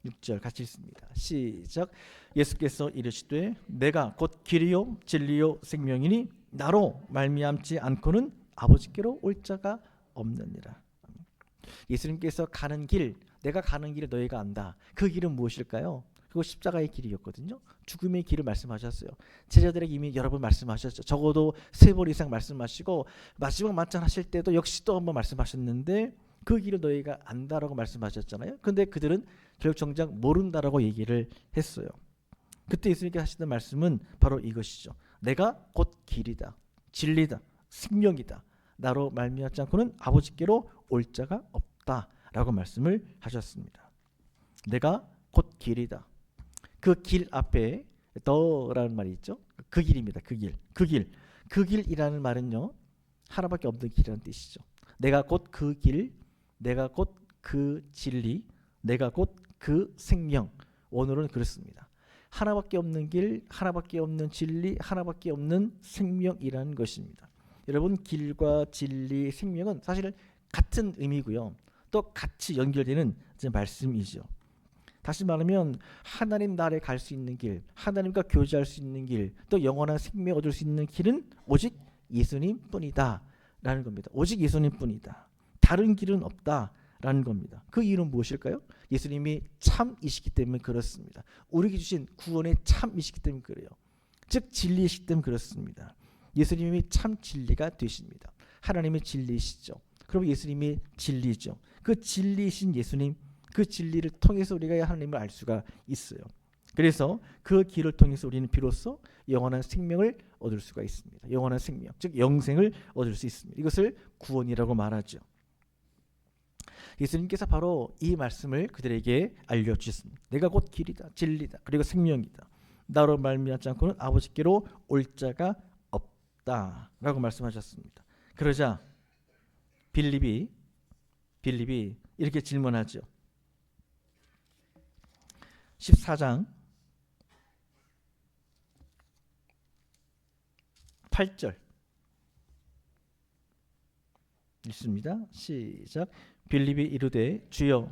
6절 같이 읽습니다. 시작. 예수께서 이르시되 내가 곧 길이요 진리요 생명이니 나로 말미암지 않고는 아버지께로 올 자가 없느니라. 예수님께서 가는 길, 내가 가는 길을 너희가 안다. 그 길은 무엇일까요? 그거 십자가의 길이었거든요. 죽음의 길을 말씀하셨어요. 제자들에게 이미 여러 번 말씀하셨죠. 적어도 3번 이상 말씀하시고 마지막 만찬하실 때도 역시 또 한 번 말씀하셨는데 그 길을 너희가 안다라고 말씀하셨잖아요. 근데 그들은 결국 정작 모른다라고 얘기를 했어요. 그때 예수님께서 하시던 말씀은 바로 이것이죠. 내가 곧 길이다, 진리다, 생명이다. 나로 말미암지 않고는 아버지께로 올 자가 없다라고 말씀을 하셨습니다. 내가 곧 길이다. 그 길 앞에 더라는 말이 있죠. 그 길입니다. 그 길. 그 길이라는 말은요. 하나밖에 없는 길이라는 뜻이죠. 내가 곧 그 길, 내가 곧 그 진리, 내가 곧 그 생명. 오늘은 그렇습니다. 하나밖에 없는 길, 하나밖에 없는 진리, 하나밖에 없는 생명이라는 것입니다. 여러분 길과 진리, 생명은 사실 같은 의미고요. 또 같이 연결되는 말씀이죠. 다시 말하면 하나님 나라에 갈 수 있는 길, 하나님과 교제할 수 있는 길, 또 영원한 생명 얻을 수 있는 길은 오직 예수님뿐이다 라는 겁니다. 오직 예수님뿐이다. 다른 길은 없다라는 겁니다. 그 이유는 무엇일까요? 예수님이 참이시기 때문에 그렇습니다. 우리에게 주신 구원의 참이시기 때문에 그래요. 즉 진리이시기 때문에 그렇습니다. 예수님이 참 진리가 되십니다. 하나님의 진리이시죠. 그럼 예수님이 진리죠. 그 진리이신 예수님, 그 진리를 통해서 우리가 하나님을 알 수가 있어요. 그래서 그 길을 통해서 우리는 비로소 영원한 생명을 얻을 수가 있습니다. 영원한 생명, 즉 영생을 얻을 수 있습니다. 이것을 구원이라고 말하죠. 예수님께서 바로 이 말씀을 그들에게 알려주셨습니다. 내가 곧 길이다, 진리다, 그리고 생명이다. 나로 말미암지 않고는 아버지께로 올 자가 주었다라고 말씀하셨습니다. 그러자 빌립이 이렇게 질문하죠. 14장 8절 읽습니다. 시작. 빌립이 이르되 주여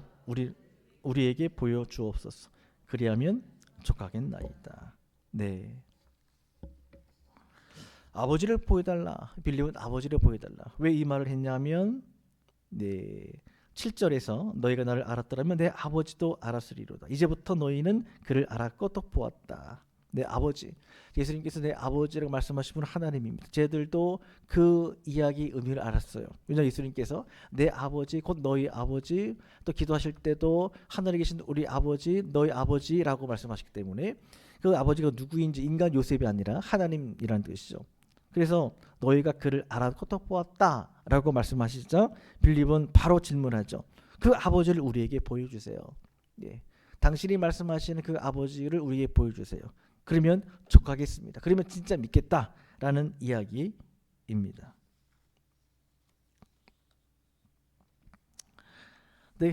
우리에게 보여 주옵소서. 그리하면 족하겠나이다. 네. 아버지를 보여달라. 빌립은 아버지를 보여달라. 왜 이 말을 했냐면 7절에서 너희가 나를 알았더라면 내 아버지도 알았으리로다. 이제부터 너희는 그를 알았고 또 보았다. 내 아버지. 예수님께서 내 아버지라고 말씀하신 분은 하나님입니다. 쟤들도 그 이야기 의미를 알았어요. 왜냐하면 예수님께서 내 아버지 곧 너희 아버지, 또 기도하실 때도 하늘에 계신 우리 아버지 너희 아버지라고 말씀하시기 때문에 그 아버지가 누구인지 인간 요셉이 아니라 하나님이라는 뜻이죠. 그래서 너희가 그를 알았고 또 보았다라고 말씀하시자 빌립은 바로 질문하죠. 그 아버지를 우리에게 보여주세요. 당신이 말씀하시는 그 아버지를 우리에게 보여주세요. 그러면 족하겠습니다. 그러면 진짜 믿겠다라는 이야기입니다.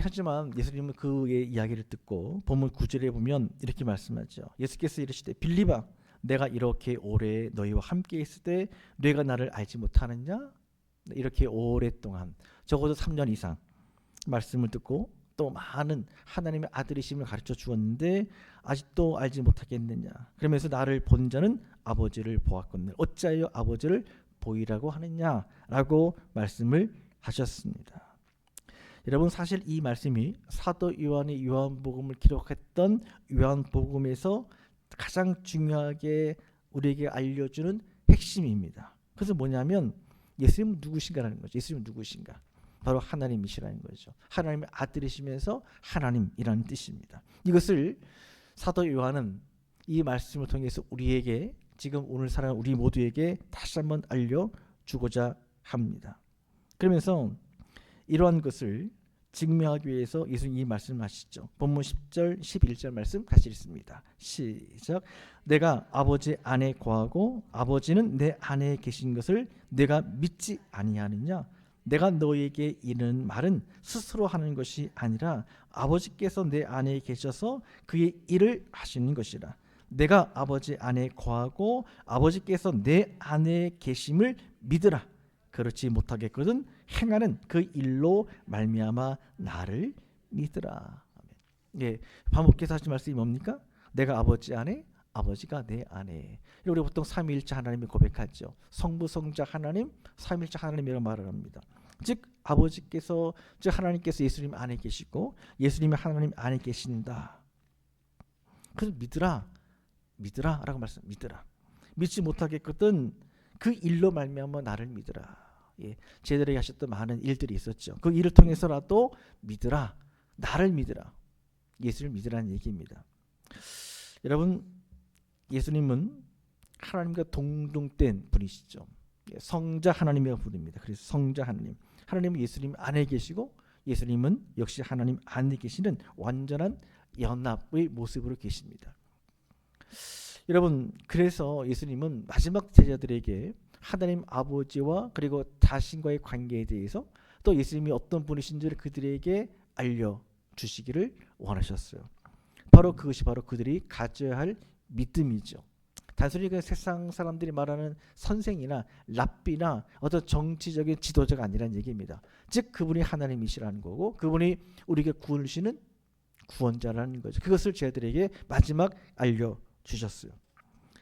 하지만 예수님은 그의 이야기를 듣고 본문 9절에 보면 이렇게 말씀하죠. 예수께서 이르시되 빌립아 내가 이렇게 오래 너희와 함께 있을 때 너희가 나를 알지 못하느냐? 이렇게 오랫동안 적어도 3년 이상 말씀을 듣고 또 많은 하나님의 아들이심을 가르쳐 주었는데 아직도 알지 못하겠느냐? 그러면서 나를 본 자는 아버지를 보았거늘 어찌하여 아버지를 보이라고 하느냐라고 말씀을 하셨습니다. 여러분 사실 이 말씀이 사도 요한이 요한복음을 기록했던 요한복음에서 가장 중요하게 우리에게 알려주는 핵심입니다. 그래서 뭐냐면 예수님은 누구신가라는 거죠. 예수님은 누구신가? 바로 하나님이시라는 거죠. 하나님의 아들이시면서 하나님이라는 뜻입니다. 이것을 사도 요한은 이 말씀을 통해서 우리에게 지금 오늘 살아가는 우리 모두에게 다시 한번 알려주고자 합니다. 그러면서 이러한 것을 증명하기 위해서 예수님 이 말씀을 하시죠. 본문 10절 11절 말씀 같이 읽습니다. 시작. 내가 아버지 안에 거하고 아버지는 내 안에 계신 것을 내가 믿지 아니하느냐? 내가 너에게 이르는 말은 스스로 하는 것이 아니라 아버지께서 내 안에 계셔서 그의 일을 하시는 것이라. 내가 아버지 안에 거하고 아버지께서 내 안에 계심을 믿으라. 그렇지 못하겠거든 행하는 그 일로 말미암아 나를 믿으라. 반복해서 하신 말씀이 뭡니까? 내가 아버지 안에 아버지가 내 안에. 우리 보통 삼위일체 하나님을 고백하죠. 성부 성자 하나님 삼위일체 하나님이라고 말을 합니다. 즉 아버지께서 즉 하나님께서 예수님 안에 계시고 예수님이 하나님 안에 계신다. 그래서 믿으라라고 말씀. 믿으라. 믿지 못하겠거든 그 일로 말미암아 나를 믿으라. 제자들에게 하셨던 많은 일들이 있었죠. 그 일을 통해서라도 믿으라. 나를 믿으라. 예수를 믿으라는 얘기입니다. 여러분 예수님은 하나님과 동등된 분이시죠. 성자 하나님이라고 부릅니다. 그래서 성자 하나님. 하나님은 예수님 안에 계시고 예수님은 역시 하나님 안에 계시는 완전한 연합의 모습으로 계십니다. 여러분 그래서 예수님은 마지막 제자들에게 하나님 아버지와 그리고 자신과의 관계에 대해서 또 예수님이 어떤 분이신지를 그들에게 알려주시기를 원하셨어요. 바로 그것이 바로 그들이 가져야 할 믿음이죠. 단순히 그 세상 사람들이 말하는 선생이나 랍비나 어떤 정치적인 지도자가 아니라는 얘기입니다. 즉 그분이 하나님이시라는 거고 그분이 우리에게 구원을 주시는 구원자라는 거죠. 그것을 제자들에게 마지막 알려주셨어요.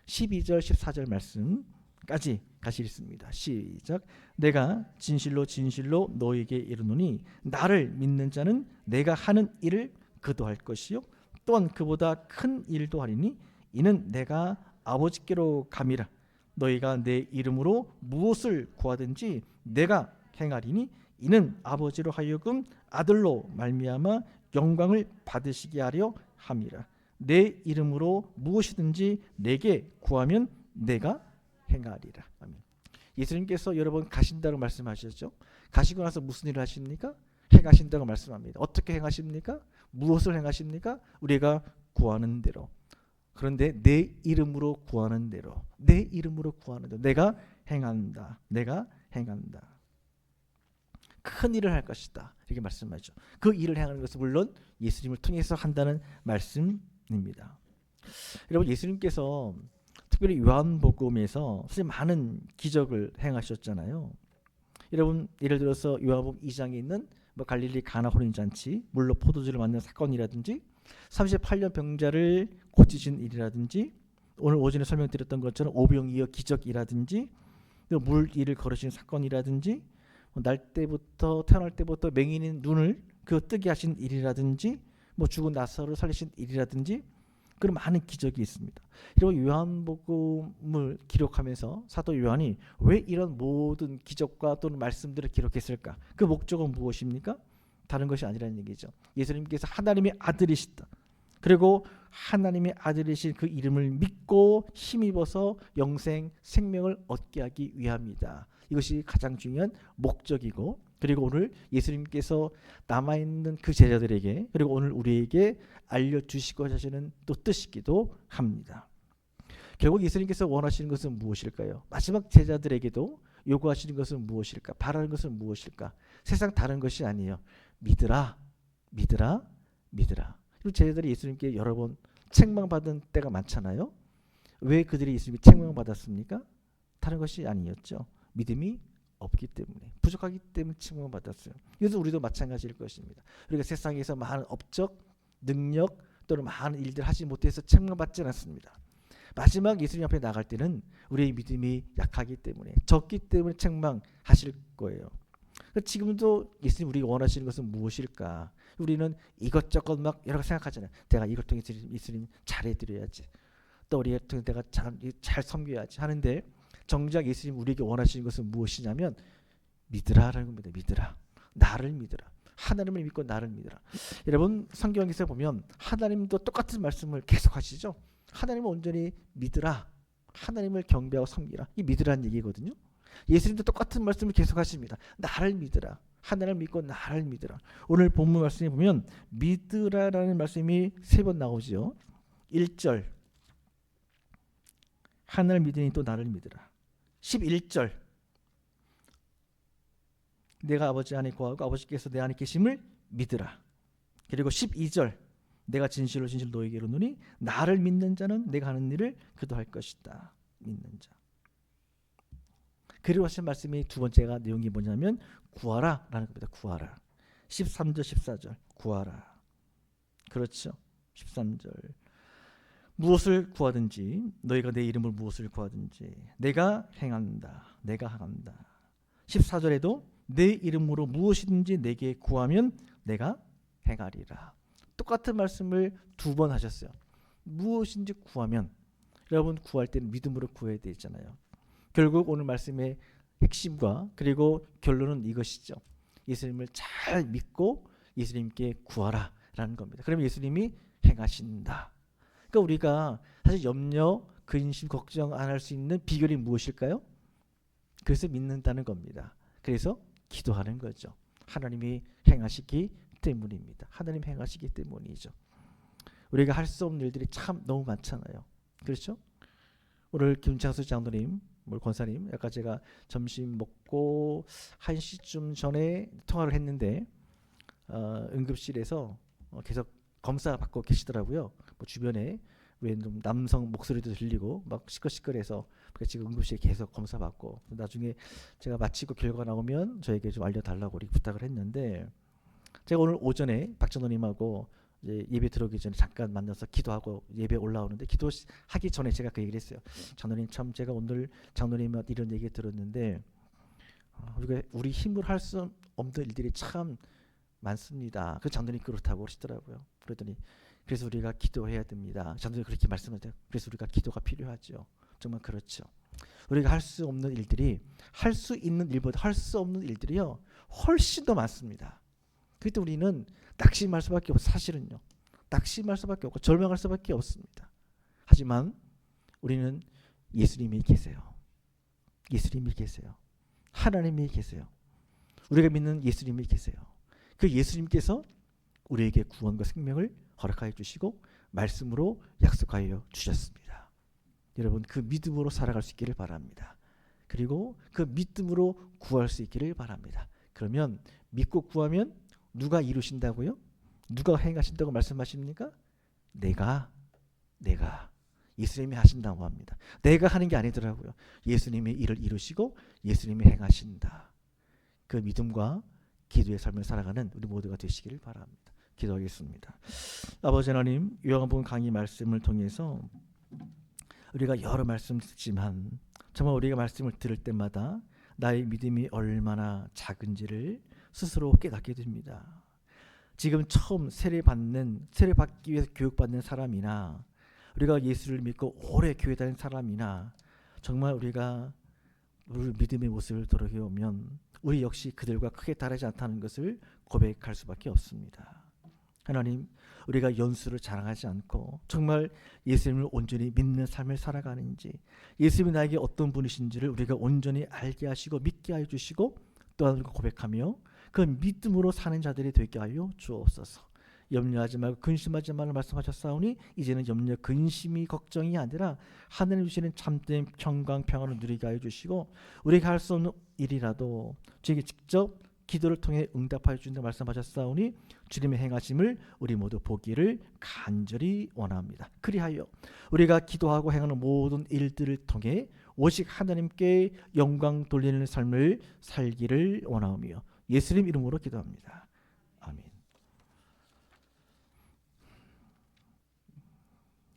12절 14절 말씀까지 같이 읽습니다. 시작. 내가 진실로 진실로 너에게 이르노니 나를 믿는 자는 내가 하는 일을 그도 할 것이요 또한 그보다 큰 일도 하리니 이는 내가 아버지께로 감이라. 너희가 내 이름으로 무엇을 구하든지 내가 행하리니 이는 아버지로 하여금 아들로 말미암아 영광을 받으시게 하려 함이라. 내 이름으로 무엇이든지 내게 구하면 내가 행하리라. 아멘. 예수님께서 여러분 가신다고 말씀하셨죠. 가시고 나서 무슨 일을 하십니까? 행하신다고 말씀합니다. 어떻게 행하십니까? 무엇을 행하십니까? 우리가 구하는 대로. 그런데 내 이름으로 구하는 대로, 내 이름으로 구하는 대로 내가 행한다. 내가 행한다. 큰 일을 할 것이다. 이렇게 말씀하죠. 그 일을 행하는 것은 물론 예수님을 통해서 한다는 말씀입니다. 여러분, 예수님께서 특별히 요한복음에서 사실 많은 기적을 행하셨잖아요. 여러분, 예를 들어서 요한복음 2장에 있는 뭐 갈릴리 가나 혼인 잔치, 물로 포도주를 만든 사건이라든지 38년 병자를 고치신 일이라든지 오늘 오전에 설명드렸던 것처럼 오병이어 기적이라든지 물 위를 걸으신 사건이라든지 날 때부터 태어날 때부터 맹인인 눈을 뜨게 하신 일이라든지 뭐 죽은 나사로를 살리신 일이라든지 그런 많은 기적이 있습니다. 여러분, 요한복음을 기록하면서 사도 요한이 왜 이런 모든 기적과 또는 말씀들을 기록했을까? 그 목적은 무엇입니까? 다른 것이 아니라는 얘기죠. 예수님께서 하나님의 아들이시다. 그리고 하나님의 아들이신 그 이름을 믿고 힘입어서 영생 생명을 얻게 하기 위함이다. 이것이 가장 중요한 목적이고, 그리고 오늘 예수님께서 남아있는 그 제자들에게 그리고 오늘 우리에게 알려주시고자 하시는 또 뜻이기도 합니다. 결국 예수님께서 원하시는 것은 무엇일까요? 마지막 제자들에게도 요구하시는 것은 무엇일까? 바라는 것은 무엇일까? 세상 다른 것이 아니에요. 믿으라, 믿으라, 믿으라. 그리고 제자들이 예수님께 여러 번 책망받은 때가 많잖아요. 왜 그들이 예수님께 책망받았습니까? 다른 것이 아니었죠. 믿음이 없기 때문에, 부족하기 때문에 책망을 받았어요. 그래서 우리도 마찬가지일 것입니다. 우리가 세상에서 많은 업적, 능력 또는 많은 일들 하지 못해서 책망받지 않습니다. 마지막 예수님 앞에 나갈 때는 우리의 믿음이 약하기 때문에, 적기 때문에 책망하실 거예요. 지금도 예수님 우리가 원하시는 것은 무엇일까? 우리는 이것저것 막 여러 가지 생각하잖아요. 내가 이걸 통해서 예수님 잘해드려야지, 또 우리가 통해서 내가 잘 섬겨야지 하는데, 정작 예수님 우리에게 원하시는 것은 무엇이냐면 믿으라라는 겁니다. 믿으라. 나를 믿으라. 하나님을 믿고 나를 믿으라. 여러분, 성경에서 보면 하나님도 똑같은 말씀을 계속 하시죠. 하나님을 온전히 믿으라. 하나님을 경배하고 섬기라. 이 믿으라는 얘기거든요. 예수님도 똑같은 말씀을 계속 하십니다. 나를 믿으라. 하나님을 믿고 나를 믿으라. 오늘 본문 말씀에 보면 믿으라라는 말씀이 3번 나오죠. 1절 하나님을 믿으니 또 나를 믿으라. 11절 내가 아버지 안에 거하고 아버지께서 내 안에 계심을 믿으라. 그리고 12절 내가 진실로 너에게 이르노니 나를 믿는 자는 내가 하는 일을 그도 할 것이다. 믿는 자. 그리고 하신 말씀이 두 번째가 내용이 뭐냐면 구하라 라는 겁니다. 구하라. 13절 14절 구하라. 그렇죠. 13절 무엇을 구하든지 너희가 내 이름을 무엇을 구하든지 내가 행한다. 내가 행한다. 14절에도 내 이름으로 무엇이든지 내게 구하면 내가 행하리라. 똑같은 말씀을 2번 하셨어요. 무엇인지 구하면, 여러분 구할 때는 믿음으로 구해야 되잖아요. 결국 오늘 말씀의 핵심과 그리고 결론은 이것이죠. 예수님을 잘 믿고 예수님께 구하라 라는 겁니다. 그러면 예수님이 행하신다. 그러니까 우리가 사실 염려, 근심, 걱정 안 할 수 있는 비결이 무엇일까요? 그래서 믿는다는 겁니다. 그래서 기도하는 거죠. 하나님이 행하시기 때문입니다. 하나님 행하시기 때문이죠. 우리가 할 수 없는 일들이 참 너무 많잖아요. 그렇죠? 오늘 김창수 장로님, 권사님, 아까 제가 점심 먹고 1시쯤 전에 통화를 했는데 응급실에서 계속 검사 받고 계시더라고요. 뭐 주변에 왜 남성 목소리도 들리고 막 시끌시끌해서 지금 응급실에 계속 검사 받고, 나중에 제가 마치고 결과 나오면 저에게 좀 알려달라고 우리 부탁을 했는데, 제가 오늘 오전에 박전호님하고 이제 예배 들어오기 전에 잠깐 만나서 기도하고 예배 올라오는데, 기도하기 전에 제가 그 얘기를 했어요. 장로님, 참 제가 오늘 장로님한테 이런 얘기 들었는데 우리가 우리 힘으로 할 수 없는 일들이 참 많습니다. 그 장로님 그렇다고 하시더라고요. 그러더니 그래서 우리가 기도해야 됩니다. 장로님 그렇게 말씀하세요. 그래서 우리가 기도가 필요하죠. 정말 그렇죠. 우리가 할 수 없는 일들이 할 수 있는 일보다 할 수 없는 일들이요 훨씬 더 많습니다. 그때 우리는 낙심할 수밖에 없어요. 사실은요. 낙심할 수밖에 없고 절망할 수밖에 없습니다. 하지만 우리는 예수님이 계세요. 예수님이 계세요. 하나님이 계세요. 우리가 믿는 예수님이 계세요. 그 예수님께서 우리에게 구원과 생명을 허락하여 주시고 말씀으로 약속하여 주셨습니다. 여러분 그 믿음으로 살아갈 수 있기를 바랍니다. 그리고 그 믿음으로 구할 수 있기를 바랍니다. 그러면 믿고 구하면 누가 이루신다고요? 누가 행하신다고 말씀하십니까? 내가 예수님이 하신다고 합니다. 내가 하는 게 아니더라고요. 예수님이 일을 이루시고 예수님이 행하신다. 그 믿음과 기도의 삶을 살아가는 우리 모두가 되시기를 바랍니다. 기도하겠습니다. 아버지 하나님, 요한복음 강의 말씀을 통해서 우리가 여러 말씀 듣지만 정말 우리가 말씀을 들을 때마다 나의 믿음이 얼마나 작은지를 스스로 깨닫게 됩니다. 지금 처음 세례받기 위해서 교육받는 사람이나 우리가 예수를 믿고 오래 교회 다닌 사람이나 정말 우리가 우리 믿음의 모습을 돌아보면 우리 역시 그들과 크게 다르지 않다는 것을 고백할 수밖에 없습니다. 하나님, 우리가 연수를 자랑하지 않고 정말 예수님을 온전히 믿는 삶을 살아가는지, 예수님이 나에게 어떤 분이신지를 우리가 온전히 알게 하시고 믿게 하여 주시고 또한 고백하며 그 믿음으로 사는 자들이 되게 하여 주옵소서. 염려하지 말고 근심하지 말라 말씀하셨사오니 이제는 염려 근심이 걱정이 아니라 하늘에 주시는 참된 평강 평안을 누리게 하여 주시고 우리가 할 수 없는 일이라도 주에게 직접 기도를 통해 응답하여 주신다고 말씀하셨사오니 주님의 행하심을 우리 모두 보기를 간절히 원합니다. 그리하여 우리가 기도하고 행하는 모든 일들을 통해 오직 하나님께 영광 돌리는 삶을 살기를 원하오며 예수님 이름으로 기도합니다. 아멘.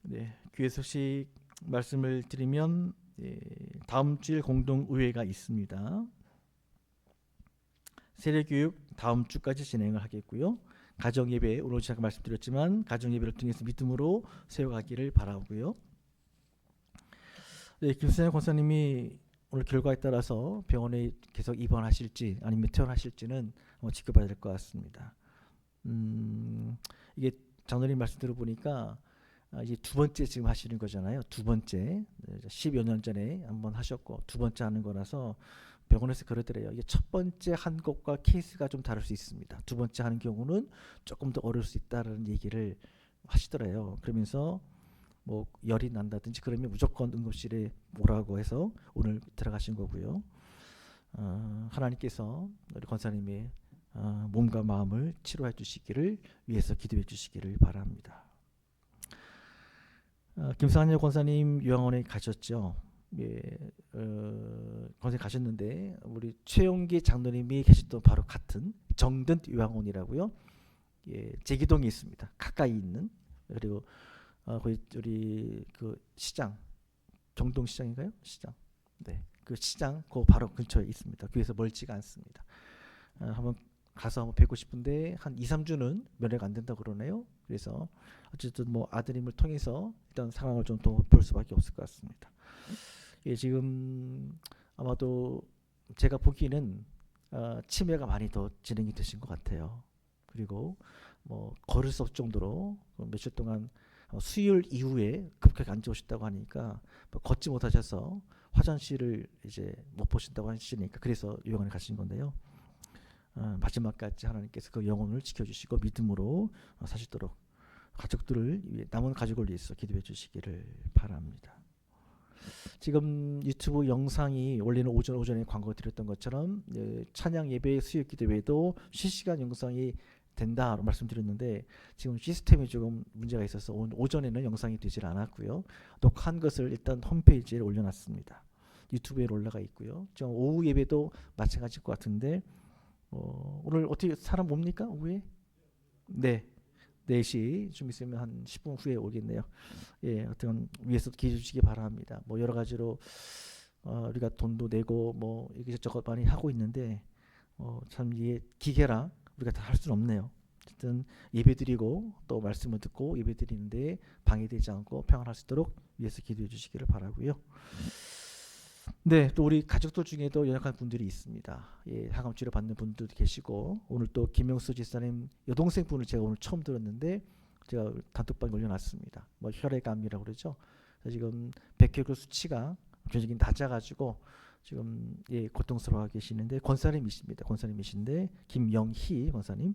네, 교회 소식 말씀을 드리면 다음 주일 공동 의회가 있습니다. 세례교육 다음 주까지 진행을 하겠고요. 가정예배 오늘 제가 말씀드렸지만 가정예배를 통해서 믿음으로 세워가기를 바라고요. 네, 김수현 권사님이 오늘 결과에 따라서 병원에 계속 입원하실지 아니면 퇴원하실지는 지켜봐야 될 것 같습니다. 이게 장로님 말씀 들어보니까 이제 두 번째 지금 하시는 거잖아요. 두 번째 10여 년 전에 한번 하셨고 두 번째 하는 거라서 병원에서 그러더래요. 이게 첫 번째 한 것과 케이스가 좀 다를 수 있습니다. 두 번째 하는 경우는 조금 더 어려울 수 있다는 얘기를 하시더래요. 그러면서 뭐 열이 난다든지 그러면 무조건 응급실에 오라고 해서 오늘 들어가신 거고요. 하나님께서 우리 권사님의 몸과 마음을 치료해 주시기를 위해서 기도해 주시기를 바랍니다. 김상현 권사님 요양원에 가셨죠. 예, 권사님 가셨는데 우리 최용기 장로님이 계셨던 바로 같은 정든 요양원이라고요. 예, 제기동에 있습니다. 가까이 있는. 그리고 거기 우리 그 시장 경동시장인가요? 시장. 네, 그 시장 그 바로 근처에 있습니다. 교회에서 멀지가 않습니다. 한번 가서 한번 뵙고 싶은데 한 2-3주는 면회가 안 된다고 그러네요. 그래서 어쨌든 뭐 아드님을 통해서 일단 상황을 좀 더 볼 수밖에 없을 것 같습니다. 예, 지금 아마도 제가 보기에는 치매가 많이 더 진행이 되신 것 같아요. 그리고 뭐 걸을 수 없을 정도로 며칠 동안 수요일 이후에 급하게 안 좋으셨다고 하니까 뭐 걷지 못하셔서 화장실을 이제 못 보신다고 하시니까 그래서 요양원에 가신 건데요. 마지막까지 하나님께서 그 영혼을 지켜주시고 믿음으로 사시도록 가족들을 위해 남은 가족을 위해서 기도해 주시기를 바랍니다. 지금 유튜브 영상이 원래는 오전에 광고 드렸던 것처럼 찬양 예배 수요 기도 외에도 실시간 영상이 된다로 말씀드렸는데 지금 시스템이 조금 문제가 있어서 오늘 오전에는 영상이 되질 않았고요. 녹화한 것을 일단 홈페이지에 올려놨습니다. 유튜브에 올라가 있고요. 지금 오후 예배도 마찬가지일 것 같은데 오늘 어떻게 사람 옵니까? 오후에? 네. 4시 좀 있으면 한 10분 후에 오겠네요. 예, 어떤 위에서 기도해 주시기 바랍니다. 뭐 여러 가지로 우리가 돈도 내고 뭐 이것저것 많이 하고 있는데 참 이게 기계라 우리가 다 할 수는 없네요. 어쨌든 예배드리고 또 말씀을 듣고 예배드리는데 방해되지 않고 평안할 수 있도록 위에서 기도해 주시기를 바라고요. 네, 또 우리 가족들 중에도 연약한 분들이 있습니다. 예, 항암 치료 받는 분들도 계시고 오늘 또 김명수 지사님 여동생 분을 제가 오늘 처음 들었는데 제가 단톡방에 올려놨습니다. 뭐 혈액암이라고 그러죠. 지금 백혈구 수치가 굉장히 낮아가지고 지금 예, 고통스러워 계시는데 권사님이십니다. 권사님이신데 김영희 권사님.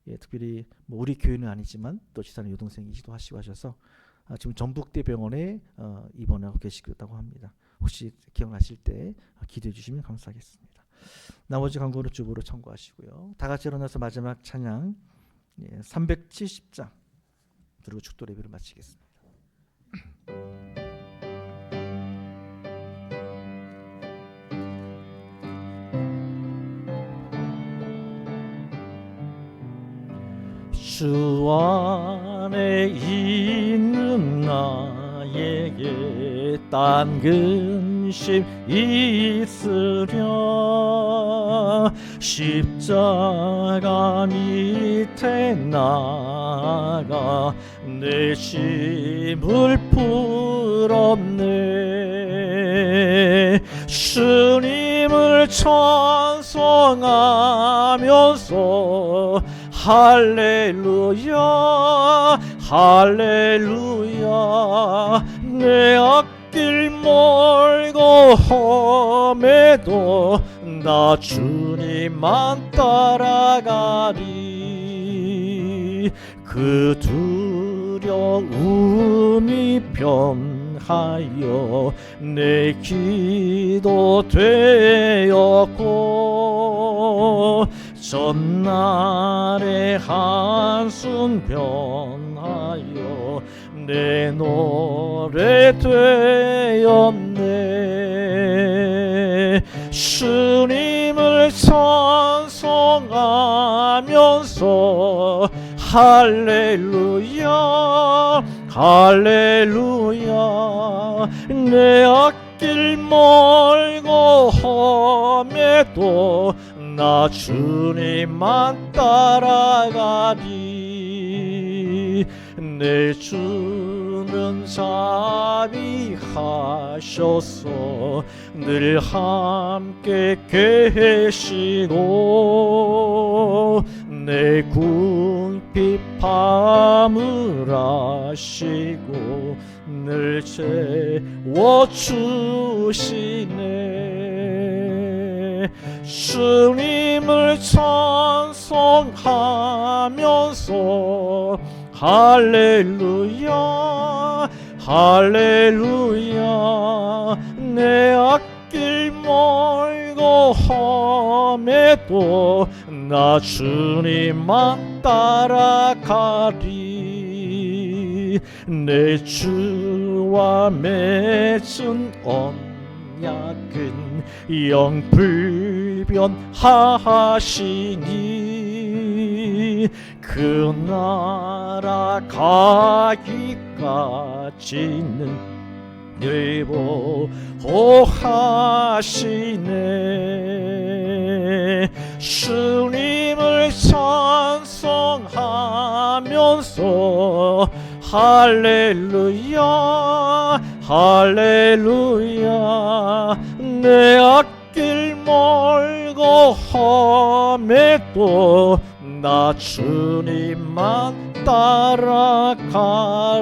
예, 특별히 뭐 우리 교회는 아니지만 또 지사님 여동생이기도 하시고 하셔서 지금 전북대 병원에 입원하고 계시다고 합니다. 혹시 기억나실 때 기도해 주시면 감사하겠습니다. 나머지 광고는 주보로 참고하시고요. 다 같이 일어나서 마지막 찬양 370장 그리고 축도 예배를 마치겠습니다. 주 안에 있는 나에게 딴 근심 있으랴 십자가 밑에 나가 내 짐을 풀었네. 주님을 찬송하면서 할렐루야 할렐루야 내 앞길 멀고 험해도 나 주님만 따라가리. 그 두려움이 변하여 내 기도 되었고 전날의 한숨 변하여 내 노래 되었네. 주님을 찬송하면서 할렐루야 할렐루야 내 앞길 멀고 험해도 나 주님만 따라가리. 내 주는 자비하셔서 늘 함께 계시고 내 궁핍 파물하시고 늘 채워주시네. 주님을 찬송하면서 할렐루야 할렐루야 내 앞길 멀고 험해도 나 주님만 따라가리. 내 주와 맺은 언약은 영불변하시니 그 나라 가기까지는 늘 보호하시네. 주님을 찬송하면서 할렐루야 할렐루야 내 앞길 멀고 험해도 나 주님만 따라가리.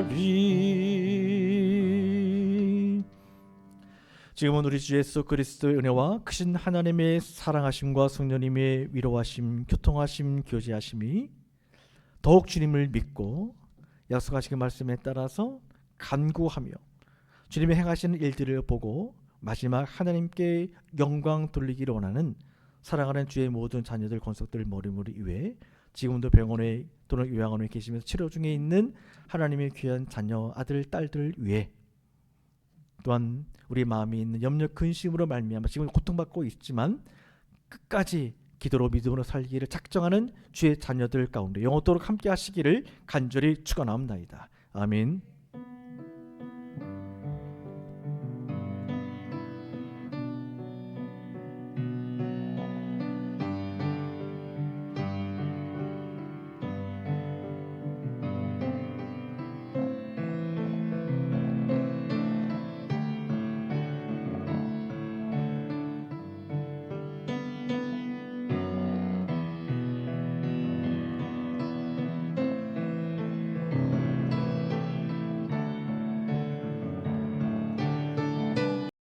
지금은 우리 주 예수 그리스도의 은혜와 크신 하나님의 사랑하심과 성령님의 위로하심, 교통하심, 교제하심이 더욱 주님을 믿고 약속하신 말씀에 따라서 간구하며 주님의 행하시는 일들을 보고 마지막 하나님께 영광 돌리기를 원하는 사랑하는 주의 모든 자녀들 권속들 머리머리 위해 지금도 병원에 또는 요양원에 계시면서 치료 중에 있는 하나님의 귀한 자녀 아들 딸들 위해 또한 우리 마음에 있는 염려 근심으로 말미암아 지금 고통받고 있지만 끝까지 기도로 믿음으로 살기를 작정하는 주의 자녀들 가운데 영원토록 함께 하시기를 간절히 축원합니다. 아멘.